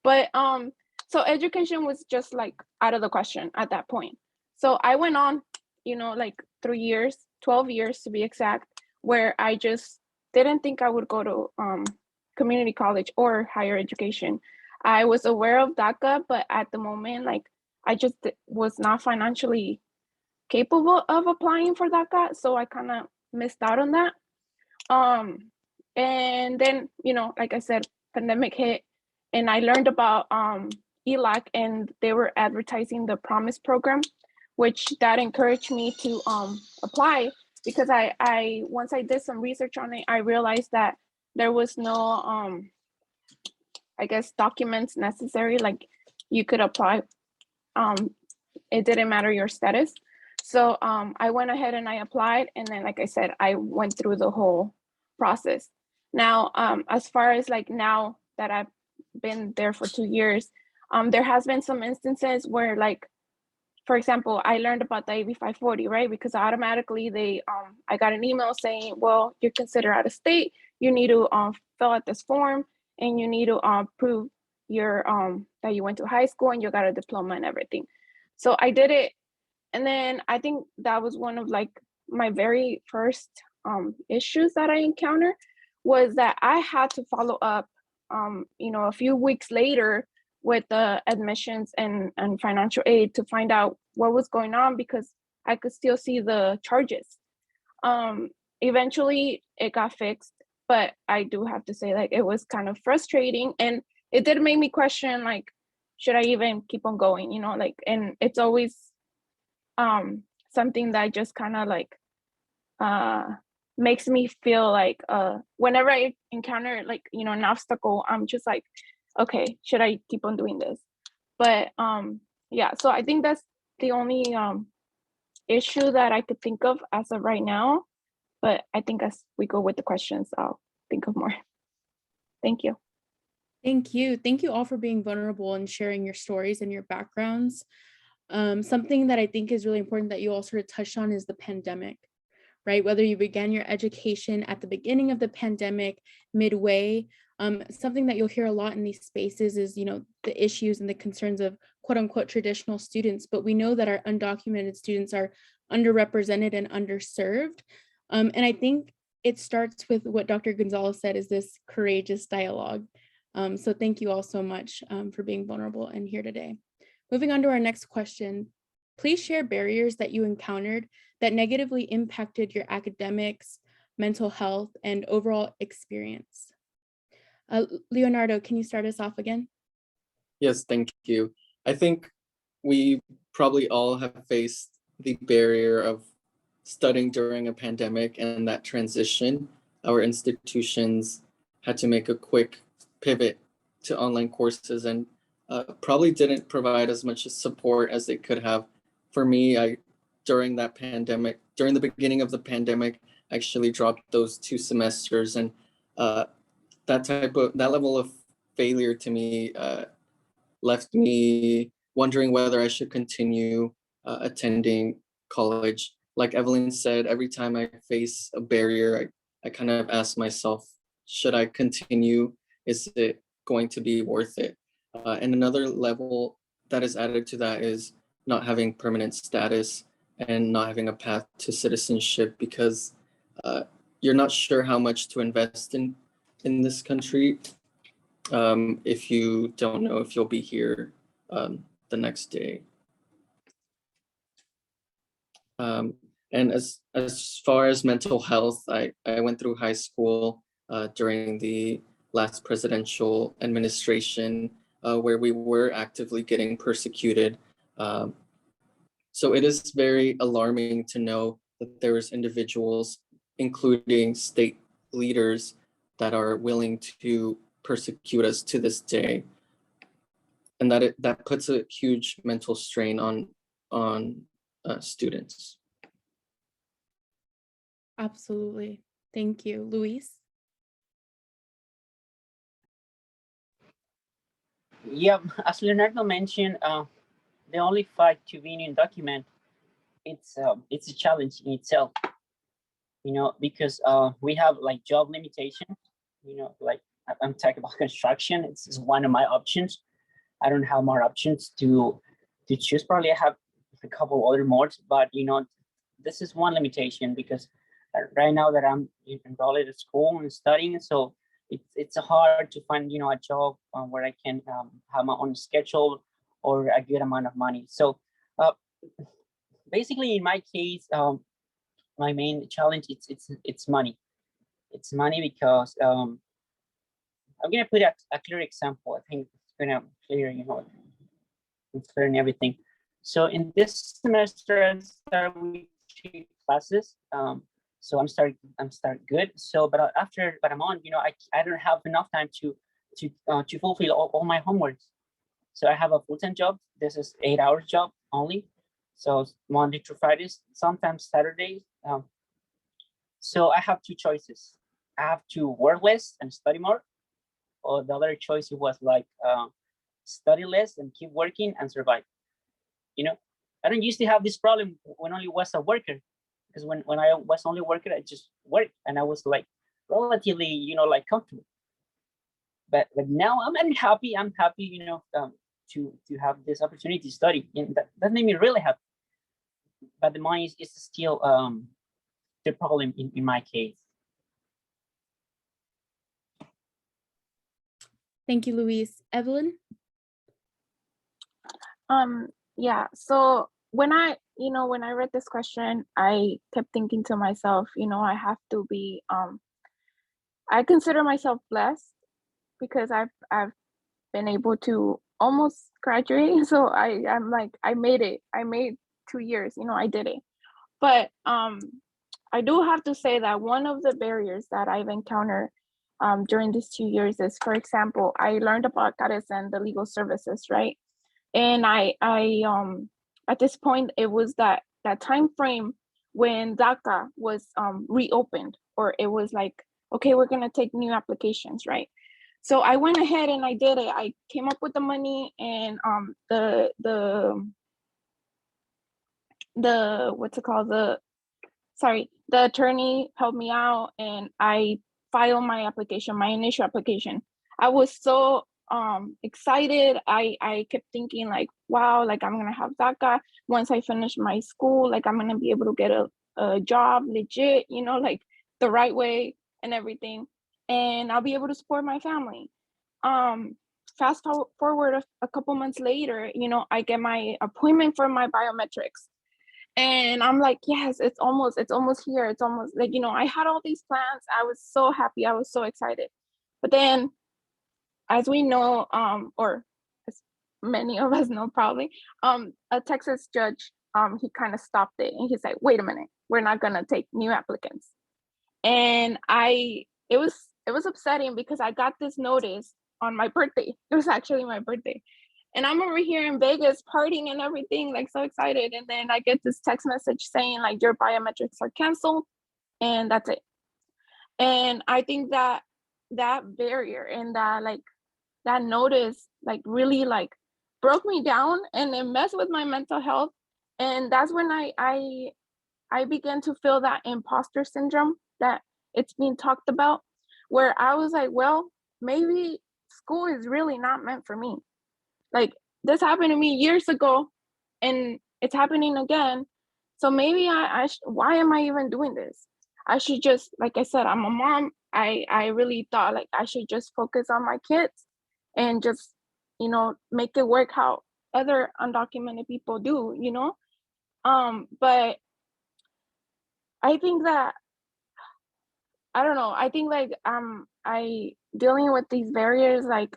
Speaker 8: But so education was just like out of the question at that point. So I went on, like 3 years, 12 years to be exact, where I just didn't think I would go to community college or higher education. I was aware of DACA, but at the moment, like I just was not financially capable of applying for DACA. So I kind of missed out on that. And then, like I said, pandemic hit, and I learned about ELAC, and they were advertising the Promise program, which that encouraged me to apply, because I once I did some research on it, I realized that there was no I guess documents necessary. Like you could apply, it didn't matter your status. So I went ahead and I applied, and then, like I said, I went through the whole process. Now, as far as like now that I've been there for 2 years, there has been some instances where, like, for example, I learned about the AB 540, right? Because automatically I got an email saying, well, you're considered out of state. You need to fill out this form, and you need to prove your that you went to high school and you got a diploma and everything. So I did it. And then I think that was one of like my very first issues that I encountered, was that I had to follow up, a few weeks later with the admissions and financial aid to find out what was going on, because I could still see the charges. Eventually it got fixed, but I do have to say, like, it was kind of frustrating, and it did make me question, like, should I even keep on going, like, and it's always something that just kind of like makes me feel like whenever I encounter like an obstacle, I'm just like, okay, should I keep on doing this? But yeah, so I think that's the only issue that I could think of as of right now. But I think as we go with the questions, I'll think of more. Thank you.
Speaker 2: Thank you. Thank you all for being vulnerable and sharing your stories and your backgrounds. Something that I think is really important that you all sort of touched on is the pandemic, right? Whether you began your education at the beginning of the pandemic, midway, something that you'll hear a lot in these spaces is, the issues and the concerns of quote unquote traditional students, but we know that our undocumented students are underrepresented and underserved. And I think it starts with what Dr. Gonzalez said, is this courageous dialogue. So thank you all so much for being vulnerable and here today. Moving on to our next question, please share barriers that you encountered that negatively impacted your academics, mental health, and overall experience. Leonardo, can you start us off again?
Speaker 6: Yes, thank you. I think we probably all have faced the barrier of studying during a pandemic and that transition. Our institutions had to make a quick pivot to online courses and probably didn't provide as much support as they could have. For me, during the beginning of the pandemic, I actually dropped those 2 semesters, and that level of failure to me left me wondering whether I should continue attending college. Like Evelyn said, every time I face a barrier, I kind of ask myself, should I continue? Is it going to be worth it? And another level that is added to that is not having permanent status and not having a path to citizenship because you're not sure how much to invest in this country if you don't know if you'll be here the next day. And as far as mental health, I went through high school during the last presidential administration where we were actively getting persecuted. So it is very alarming to know that there is individuals, including state leaders, that are willing to persecute us to this day. And that puts a huge mental strain on students.
Speaker 2: Absolutely. Thank you. Luis?
Speaker 7: Yeah, as Leonardo mentioned, the only fight to being undocumented, it's a challenge in itself, you know, because we have like job limitations, you know, like I'm talking about construction. It's one of my options. I don't have more options to choose. Probably I have a couple other more, but you know, this is one limitation because right now that I'm enrolled at school and studying, so it's hard to find, you know, a job where I can have my own schedule or a good amount of money. So basically, in my case, my main challenge it's money. It's money because I'm gonna put a clear example. I think it's gonna clear, you know, it's clearing everything. So in this semester, I start with 3 classes. So I'm start good. So, but after I'm on, you know, I don't have enough time to fulfill all my homeworks. So I have a full-time job. This is 8-hour job only. So Monday to Fridays, sometimes Saturdays. So I have 2 choices. I have to work less and study more, or the other choice was like study less and keep working and survive. You know, I don't used to have this problem when I only was a worker, because when I was only worker, I just worked and I was like relatively, you know, like comfortable. But now I'm happy. I'm happy, you know, to have this opportunity to study, and that made me really happy. But the money is still the problem in my case.
Speaker 2: Thank you, Luis. Evelyn?
Speaker 8: Yeah, so when I read this question, I kept thinking to myself, you know, I have to be I consider myself blessed because I've been able to almost graduate. So I'm like, I made it. I made 2 years, you know, I did it. But I do have to say that one of the barriers that I've encountered during these 2 years is, for example, I learned about CARES and the legal services, right? And I at this point, it was that time frame when DACA was reopened, or it was like, okay, we're gonna take new applications, right? So I went ahead and I did it. I came up with the money, and the what's it called, the attorney helped me out, and I filed my application, my initial application. I was so excited. I kept thinking like, wow, like I'm gonna have DACA once I finish my school, like I'm gonna be able to get a job legit, you know, like the right way and everything, and I'll be able to support my family. Fast forward a couple months later, you know, I get my appointment for my biometrics. And I'm like, yes, it's almost here. It's almost like, you know, I had all these plans. I was so happy. I was so excited. But then, as we know, or as many of us know probably, a Texas judge, he kind of stopped it, and he's like, wait a minute, we're not gonna take new applicants. And it was upsetting because I got this notice on my birthday. It was actually my birthday. And I'm over here in Vegas partying and everything, like so excited. And then I get this text message saying like, your biometrics are canceled, and that's it. And I think that barrier and that notice like really like broke me down, and it messed with my mental health. And that's when I began to feel that imposter syndrome that it's being talked about, where I was like, well, maybe school is really not meant for me. Like, this happened to me years ago, and it's happening again. So maybe why am I even doing this? I should just, like I said, I'm a mom. I really thought like I should just focus on my kids and just, you know, make it work how other undocumented people do, you know? But I think that, I don't know, I think like I dealing with these barriers, like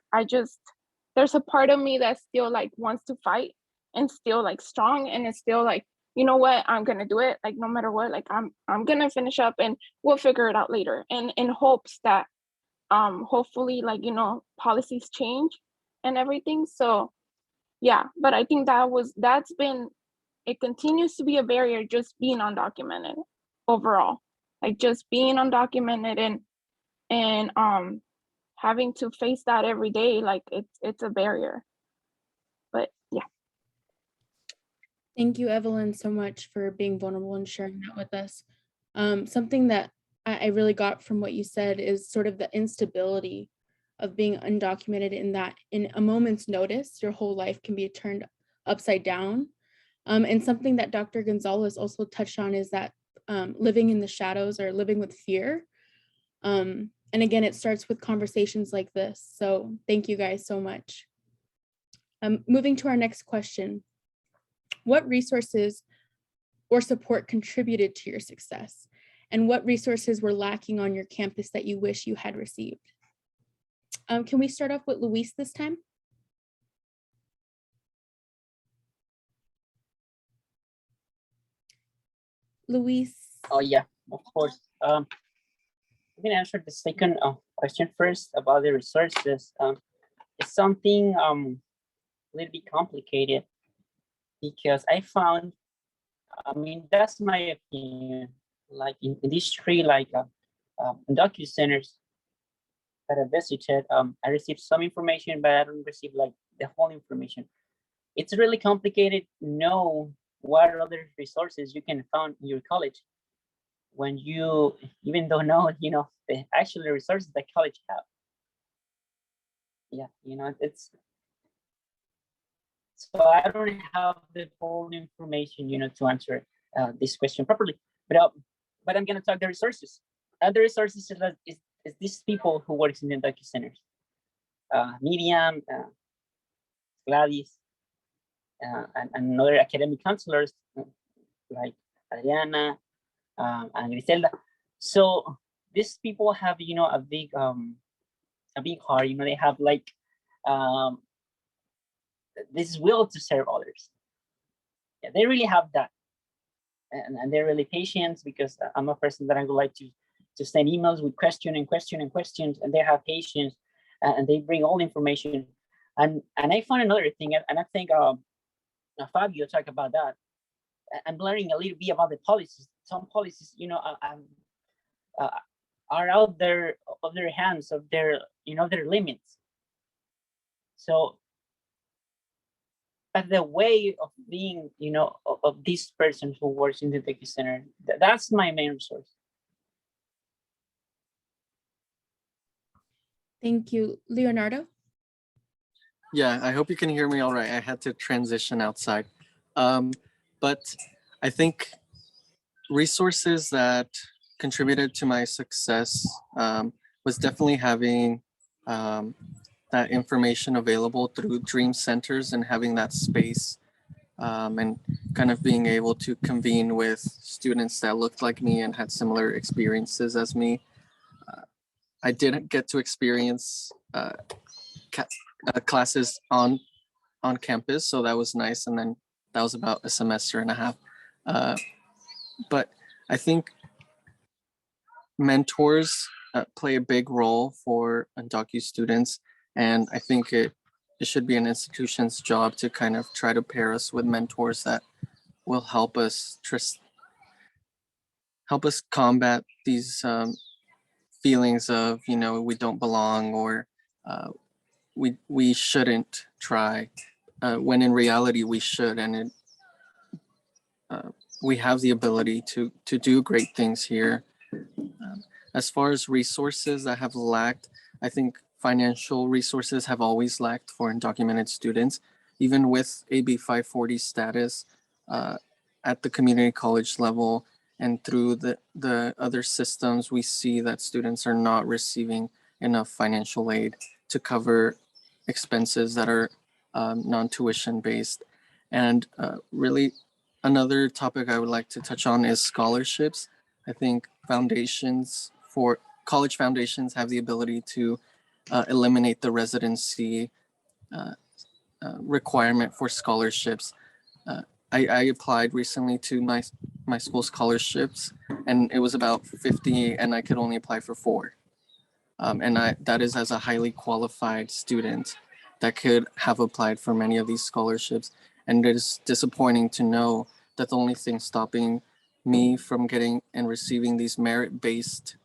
Speaker 8: there's a part of me that still like wants to fight and still like strong, and it's still like, you know what, I'm gonna do it, like no matter what, like I'm gonna finish up and we'll figure it out later, and in hopes that hopefully, like, you know, policies change and everything. So yeah, but I think it continues to be a barrier, just being undocumented overall, like just being undocumented and having to face that every day, like it's a barrier. But yeah.
Speaker 2: Thank you, Evelyn, so much for being vulnerable and sharing that with us. Something that I really got from what you said is sort of the instability of being undocumented, in that in a moment's notice, your whole life can be turned upside down. And something that Dr. Gonzalez also touched on is that living in the shadows or living with fear. And again, it starts with conversations like this. So thank you guys so much. Moving to our next question. What resources or support contributed to your success? And what resources were lacking on your campus that you wish you had received? Can we start off with Luis this time? Luis.
Speaker 7: Oh yeah, of course. I'm gonna answer the second question first about the resources. It's something a little bit complicated, because I found, I mean, that's my opinion, like in these three docu-centers that I visited, I received some information, but I don't receive like the whole information. It's really complicated to know what other resources you can find in your college when you even don't know, you know, the actual resources that college have. Yeah, you know, it's, so I don't have the full information, you know, to answer this question properly. But I'm gonna talk the resources. The resources is these people who works in the docu centers. Miriam, Gladys, and other academic counselors like Adriana and Griselda. So these people have, you know, a big heart. You know, they have like this will to serve others. Yeah, they really have that, and they're really patient, because I'm a person that I would like to send emails with questions, and they have patience, and they bring all the information. And I found another thing, and I think Fabio talked about that. I'm learning a little bit about the policies. Some policies, you know, are out there of their hands, of their, you know, their limits. So, but the way of being, you know, of this person who works in the docu center, that's my main resource.
Speaker 2: Thank you, Leonardo.
Speaker 6: Yeah, I hope you can hear me all right. I had to transition outside. But I think resources that contributed to my success was definitely having that information available through dream centers and having that space, and kind of being able to convene with students that looked like me and had similar experiences as me. I didn't get to experience classes on campus, so that was nice. And then that was about a semester and a half. But I think mentors play a big role for undocu students. And I think it should be an institution's job to kind of try to pair us with mentors that will help us combat these feelings of, you know, we don't belong, or we shouldn't try, when in reality we should, and we have the ability to do great things here. As far as resources that have lacked, I think financial resources have always lacked for undocumented students. even with AB 540 status at the community college level and through the other systems, we see that students are not receiving enough financial aid to cover expenses that are non-tuition based. And really, another topic I would like to touch on is scholarships. I think college foundations have the ability to eliminate the residency requirement for scholarships. I applied recently to my school scholarships, and it was about 50, and I could only apply for 4. And that is as a highly qualified student that could have applied for many of these scholarships. And it is disappointing to know that the only thing stopping me from getting and receiving these merit-based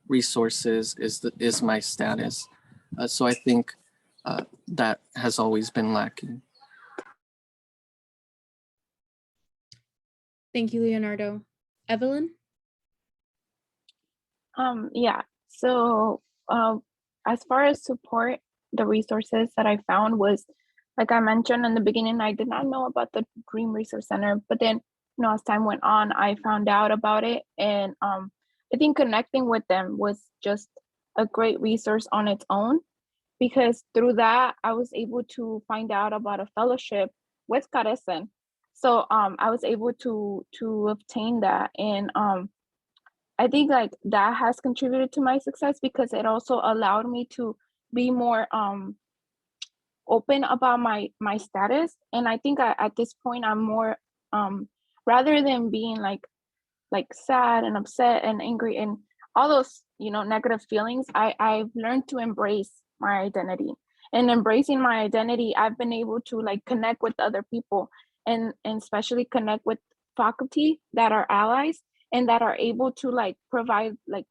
Speaker 6: resources is my status. So I think that has always been lacking.
Speaker 2: Thank you, Leonardo. Evelyn?
Speaker 8: Yeah, so as far as support, the resources that I found was, like I mentioned in the beginning, I did not know about the Dream Resource Center, but then, as time went on, I found out about it. And I think connecting with them was just a great resource on its own, because through that, I was able to find out about a fellowship with Carecen. So I was able to obtain that. And I think like that has contributed to my success, because it also allowed me to be more open about my status. And I think at this point I'm more rather than being like sad and upset and angry and all those negative feelings, I've learned to embrace my identity. And embracing my identity, I've been able to like connect with other people, and especially connect with faculty that are allies and that are able to like provide like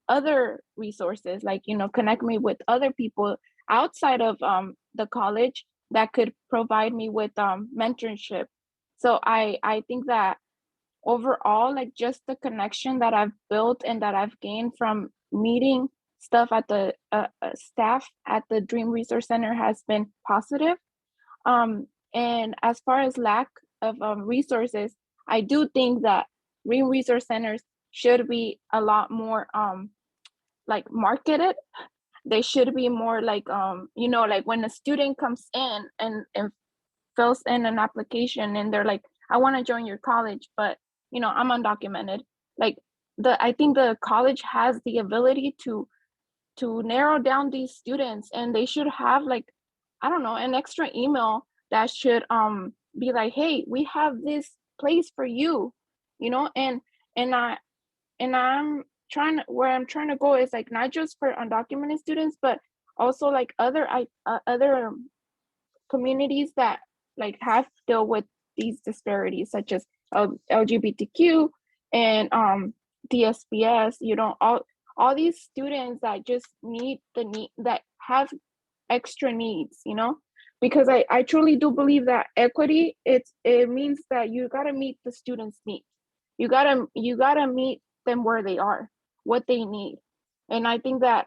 Speaker 8: other resources, like connect me with other people outside of the college that could provide me with mentorship. So I think that overall, like just the connection that I've built and that I've gained from meeting stuff at the staff at the Dream Resource Center has been positive. And as far as lack of resources, I do think that Dream Resource Centers should be a lot more like marketed. They should be more like like when a student comes in and fills in an application and they're like, I want to join your college, but I'm undocumented. Like I think the college has the ability to narrow down these students, and they should have like, I don't know, an extra email that should be like, hey, we have this place for you, and I'm trying where I'm trying to go is like not just for undocumented students, but also like other communities that like have dealt with these disparities, such as LGBTQ and DSPS, all these students that just that have extra needs, because I truly do believe that equity, it means that you gotta meet the students' needs. You gotta meet them where they are, what they need. And I think that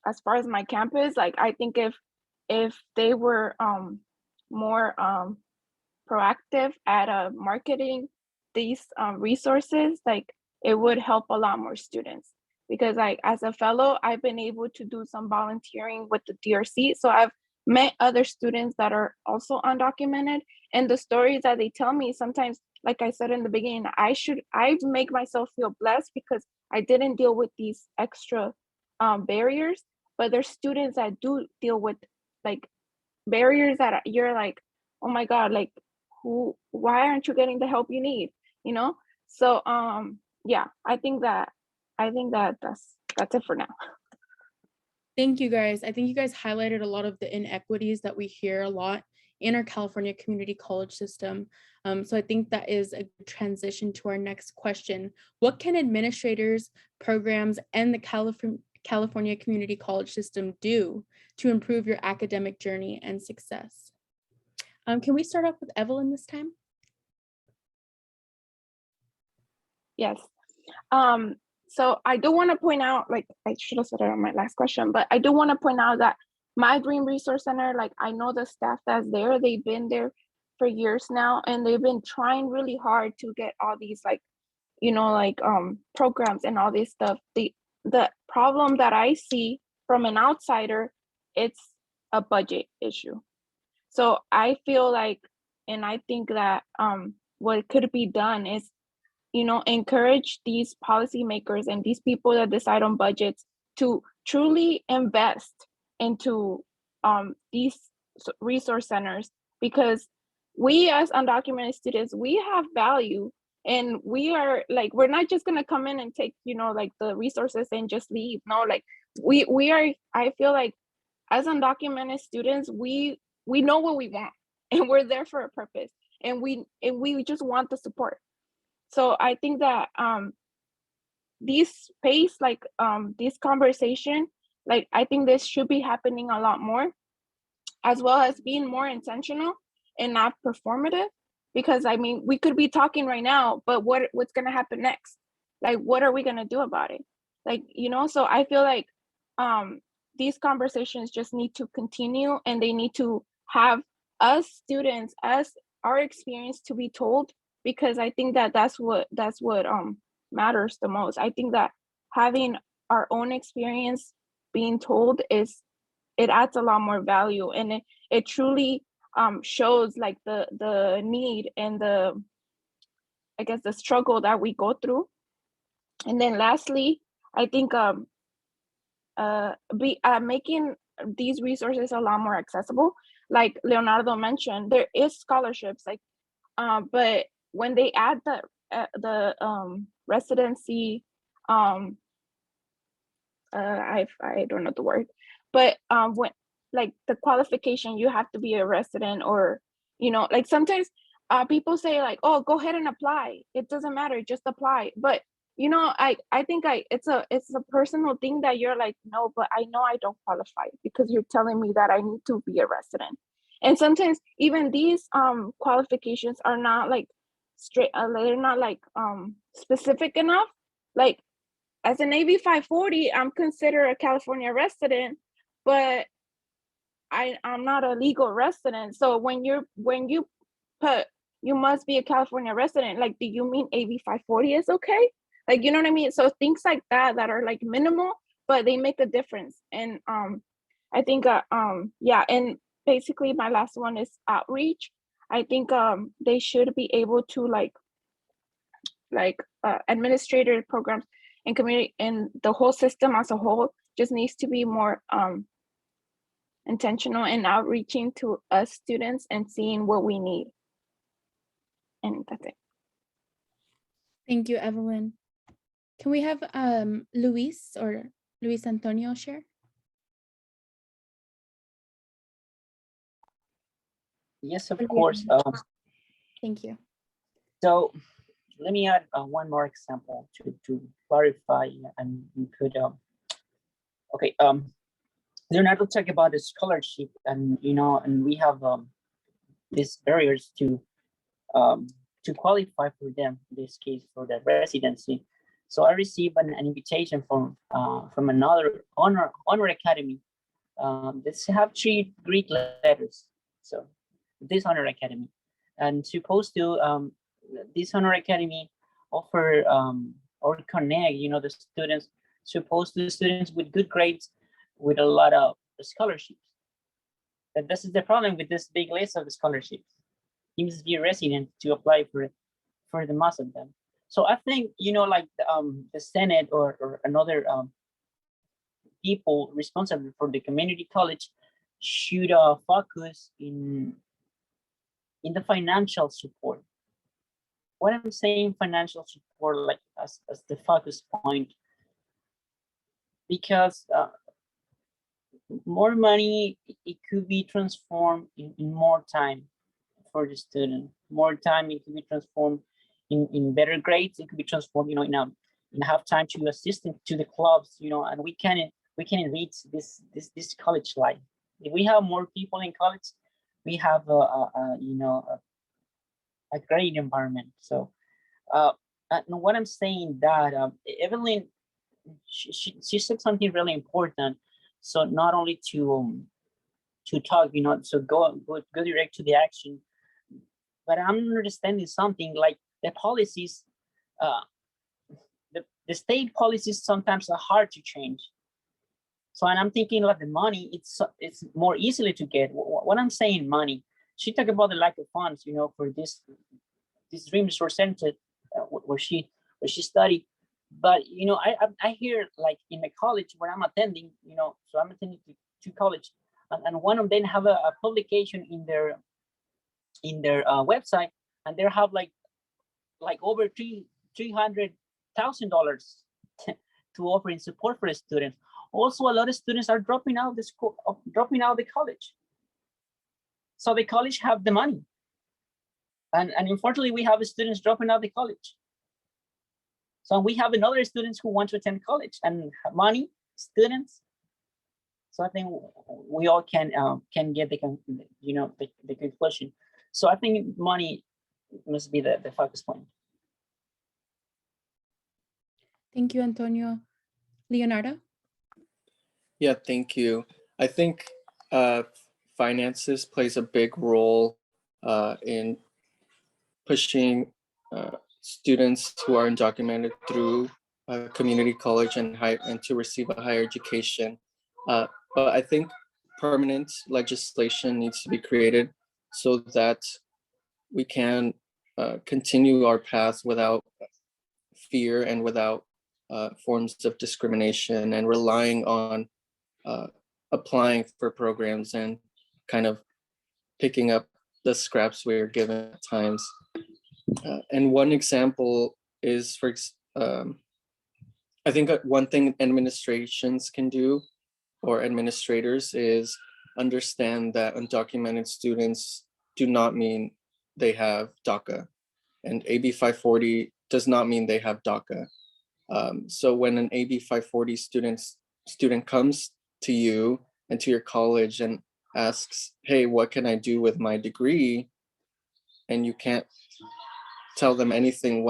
Speaker 8: as far as my campus, like I think if they were more proactive at marketing these resources, like it would help a lot more students. Because like as a fellow, I've been able to do some volunteering with the DRC. So I've met other students that are also undocumented, and the stories that they tell me sometimes, like I said in the beginning, I make myself feel blessed because I didn't deal with these extra barriers, but there's students that do deal with like barriers that you're like, oh my God, like why aren't you getting the help you need? So yeah, I think that that's it for now.
Speaker 2: Thank you guys. I think you guys highlighted a lot of the inequities that we hear a lot in our California community college system. So I think that is a good transition to our next question. What can administrators, programs, and the California community college system do to improve your academic journey and success? Can we start off with Evelyn this time?
Speaker 8: Yes. So I do want to point out, like I should have said it on my last question, but I do want to point out that my Dream Resource Center, like I know the staff that's there, they've been there for years now, and they've been trying really hard to get all these like, you know, like programs and all this stuff. The problem that I see from an outsider, it's a budget issue. So I feel like, and I think that what could be done is, you know, encourage these policymakers and these people that decide on budgets to truly invest into these resource centers, because we as undocumented students, we have value, and we are like, we're not just gonna come in and take, you know, like the resources and just leave. No, like we are, I feel like as undocumented students, we know what we want, and we're there for a purpose, and we just want the support. So I think that this space, like this conversation, like I think this should be happening a lot more, as well as being more intentional and not performative. Because I mean, we could be talking right now, but what's gonna happen next? Like, what are we gonna do about it? Like, you know, so I feel like these conversations just need to continue, and they need to have us students, us, our experience to be told, because I think that that's what matters the most. I think that having our own experience being told it adds a lot more value, and it truly shows like the need and the, I guess, the struggle that we go through. And then lastly, I think making these resources a lot more accessible. Like Leonardo mentioned, there is scholarships, like but when they add the residency, I don't know the word, but when like the qualification, you have to be a resident, or you know, like sometimes people say like, oh, go ahead and apply, it doesn't matter, just apply. But you know, I think it's a personal thing that you're like, no, but I know I don't qualify because you're telling me that I need to be a resident. And sometimes even these qualifications are not like straight, they're not like specific enough. Like as an AB 540, I'm considered a California resident, but I'm not a legal resident. So when you put you must be a California resident, like, do you mean AB 540 is okay? Like, you know what I mean? So things like that are like minimal, but they make a difference. And I think yeah, and basically my last one is outreach. I think they should be able to like administrative programs and community, and the whole system as a whole just needs to be more intentional in outreaching to us students and seeing what we need. And that's it.
Speaker 2: Thank you, Evelyn. Can we have Luis Antonio share?
Speaker 7: Yes, of course.
Speaker 2: Thank you.
Speaker 7: So let me add one more example to clarify, and you could okay. Leonardo talked about the scholarship, and you know, and we have these barriers to qualify for them. In this case, for the residency. So I received an invitation from another honor academy. They have 3 Greek letters. So this honor academy, and supposed to this honor academy offer or connect, you know, the students, students with good grades with a lot of scholarships. But this is the problem with this big list of scholarships. You must be a resident to apply for the most of them. So I think, you know, like the Senate or another people responsible for the community college should focus in the financial support. What I'm saying, financial support, like as the focus point, because more money, it could be transformed in more time for the student. More time, it could be transformed in better grades. It could be transformed, you know, in have time to assist to the clubs, you know, and we can reach this college life. If we have more people in college, we have you know, a great environment. So what I'm saying that Evelyn, she said something really important. So not only to to talk, so go direct to the action. But I'm understanding something like the policies, the state policies sometimes are hard to change. So, and I'm thinking like the money, it's more easily to get. What I'm saying, money. She talked about the lack of funds, for this Dream Resource Center where she studied. But I hear like in the college where I'm attending, so I'm attending to college, and one of them have a publication in their website, and they have like over $300,000 to offer in support for the students. Also, a lot of students are dropping out of the school, dropping out of the college. So the college have the money, and unfortunately, we have students dropping out of the college. So we have another students who want to attend college and have money, students. So I think we all can get the conclusion. So I think money must be the focus point.
Speaker 2: Thank you, Antonio. Leonardo?
Speaker 6: Yeah, thank you. I think finances plays a big role in pushing students who are undocumented through community college and to receive a higher education. But I think permanent legislation needs to be created so that we can continue our path without fear and without forms of discrimination, and relying on applying for programs and kind of picking up the scraps we are given at times. And one example is, I think one thing administrations can do, or administrators, is understand that undocumented students do not mean they have DACA, and AB 540 does not mean they have DACA. So when an AB 540 student comes to you and to your college and asks, hey, what can I do with my degree? And you can't tell them anything,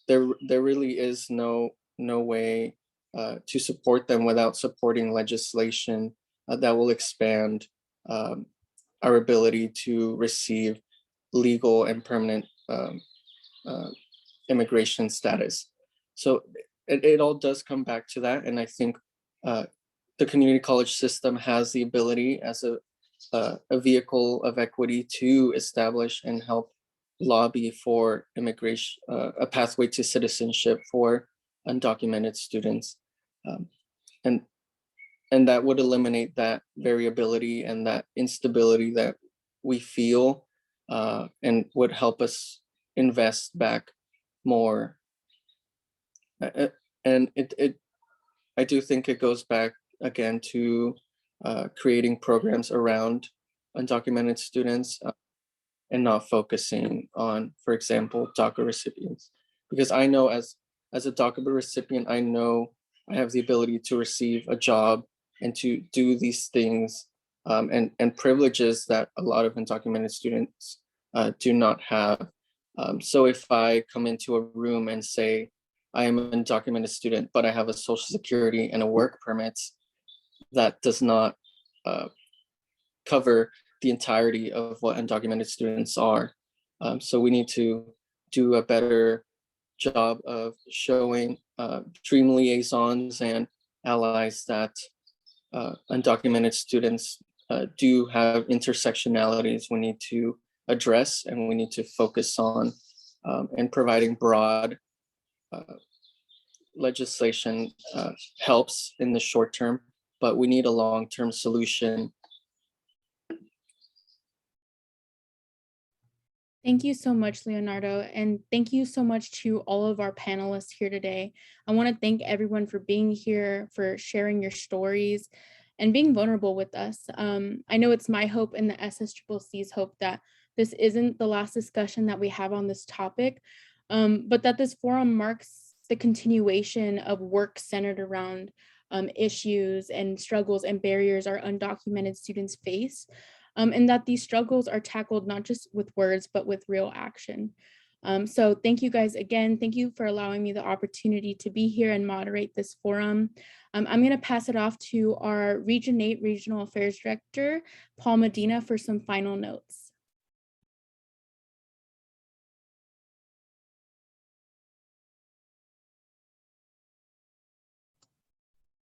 Speaker 6: there really is no way to support them without supporting legislation that will expand our ability to receive legal and permanent immigration status. So it all does come back to that. And I think the community college system has the ability as a vehicle of equity to establish and help lobby for immigration, a pathway to citizenship for undocumented students. And that would eliminate that variability and that instability that we feel, and would help us invest back more. And I do think it goes back again to creating programs around undocumented students, and not focusing on, for example, DACA recipients. Because I know as a DACA recipient, I know I have the ability to receive a job and to do these things, and privileges that a lot of undocumented students do not have. So if I come into a room and say, I am an undocumented student, but I have a social security and a work permit, that does not cover the entirety of what undocumented students are. So we need to do a better job of showing dream liaisons and allies that undocumented students do have intersectionalities we need to address, and we need to focus on, and providing broad legislation helps in the short term, but we need a long-term solution.
Speaker 2: Thank you so much, Leonardo, and thank you so much to all of our panelists here today. I want to thank everyone for being here, for sharing your stories, and being vulnerable with us. I know it's my hope and the SSCCC's hope that this isn't the last discussion that we have on this topic, but that this forum marks the continuation of work centered around issues and struggles and barriers our undocumented students face. And that these struggles are tackled not just with words, but with real action. So thank you guys again. Thank you for allowing me the opportunity to be here and moderate this forum. I'm going to pass it off to our Region 8 Regional Affairs Director, Paul Medina, for some final notes.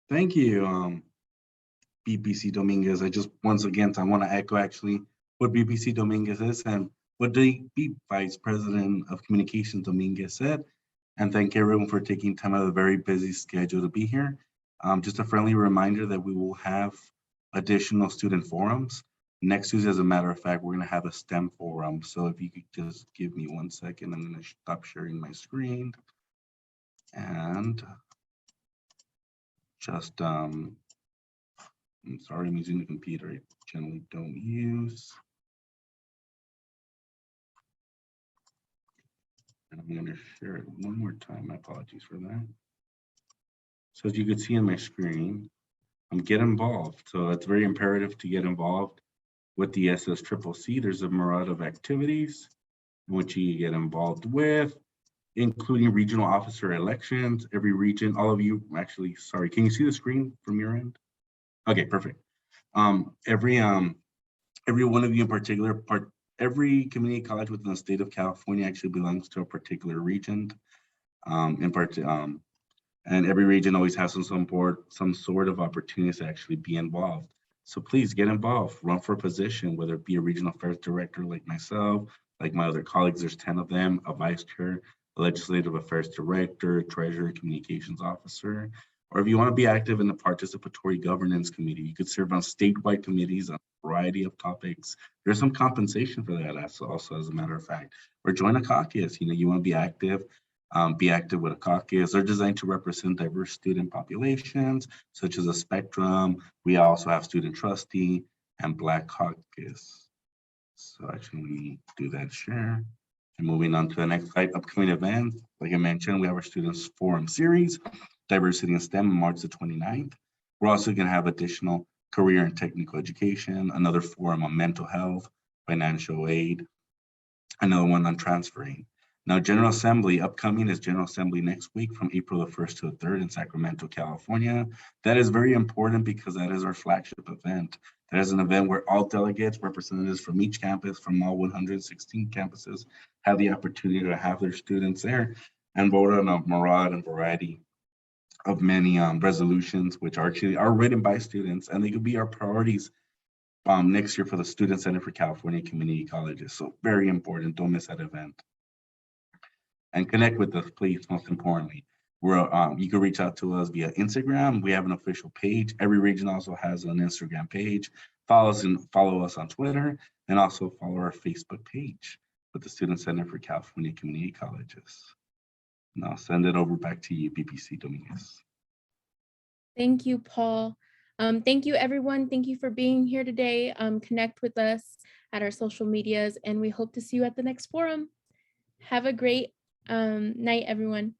Speaker 9: Thank you, BPC Dominguez. I want to echo actually what BPC Dominguez is and what the Vice President of Communications Dominguez said. And thank everyone for taking time out of a very busy schedule to be here. Just a friendly reminder that we will have additional student forums. Next Tuesday, as a matter of fact, we're going to have a STEM forum. So if you could just give me 1 second, I'm going to stop sharing my screen. And just, I'm sorry, I'm using the computer I generally don't use. And I'm going to share it one more time. My apologies for that. So as you can see on my screen, get involved. So it's very imperative to get involved with the SSCCC. There's a myriad of activities in which you get involved with, including regional officer elections. Every region, all of you, actually, sorry, can you see the screen from your end? Okay, perfect. Every one of you in particular, every community college within the state of California actually belongs to a particular region. And every region always has some sort of opportunities to actually be involved. So please get involved, run for a position, whether it be a regional affairs director like myself, like my other colleagues, there's 10 of them, a vice chair, a legislative affairs director, treasurer, communications officer, or if you want to be active in the participatory governance committee, you could serve on statewide committees on a variety of topics. There's some compensation for that also, as a matter of fact, or join a caucus. You want to be active with a caucus. They're designed to represent diverse student populations, such as a spectrum. We also have student trustee and Black caucus. So actually, we do that share. And moving on to the next slide, upcoming events. Like I mentioned, we have our Students Forum series, Diversity in STEM, on March the 29th. We're also going to have additional career and technical education, another forum on mental health, financial aid, another one on transferring. Now, General Assembly, upcoming is General Assembly next week from April the 1st to the 3rd in Sacramento, California. That is very important because that is our flagship event. That is an event where all delegates, representatives from each campus, from all 116 campuses, have the opportunity to have their students there and vote on a myriad and variety of many resolutions, which actually are written by students, and they could be our priorities next year for the Student Center for California Community Colleges. So very important, don't miss that event. And connect with us, please, most importantly. You can reach out to us via Instagram. We have an official page. Every region also has an Instagram page. Follow us on Twitter, and also follow our Facebook page with the Student Center for California Community Colleges. Now send it over back to you, BPC Dominguez.
Speaker 2: Thank you, Paul. Thank you, everyone. Thank you for being here today. Connect with us at our social medias, and we hope to see you at the next forum. Have a great night, everyone.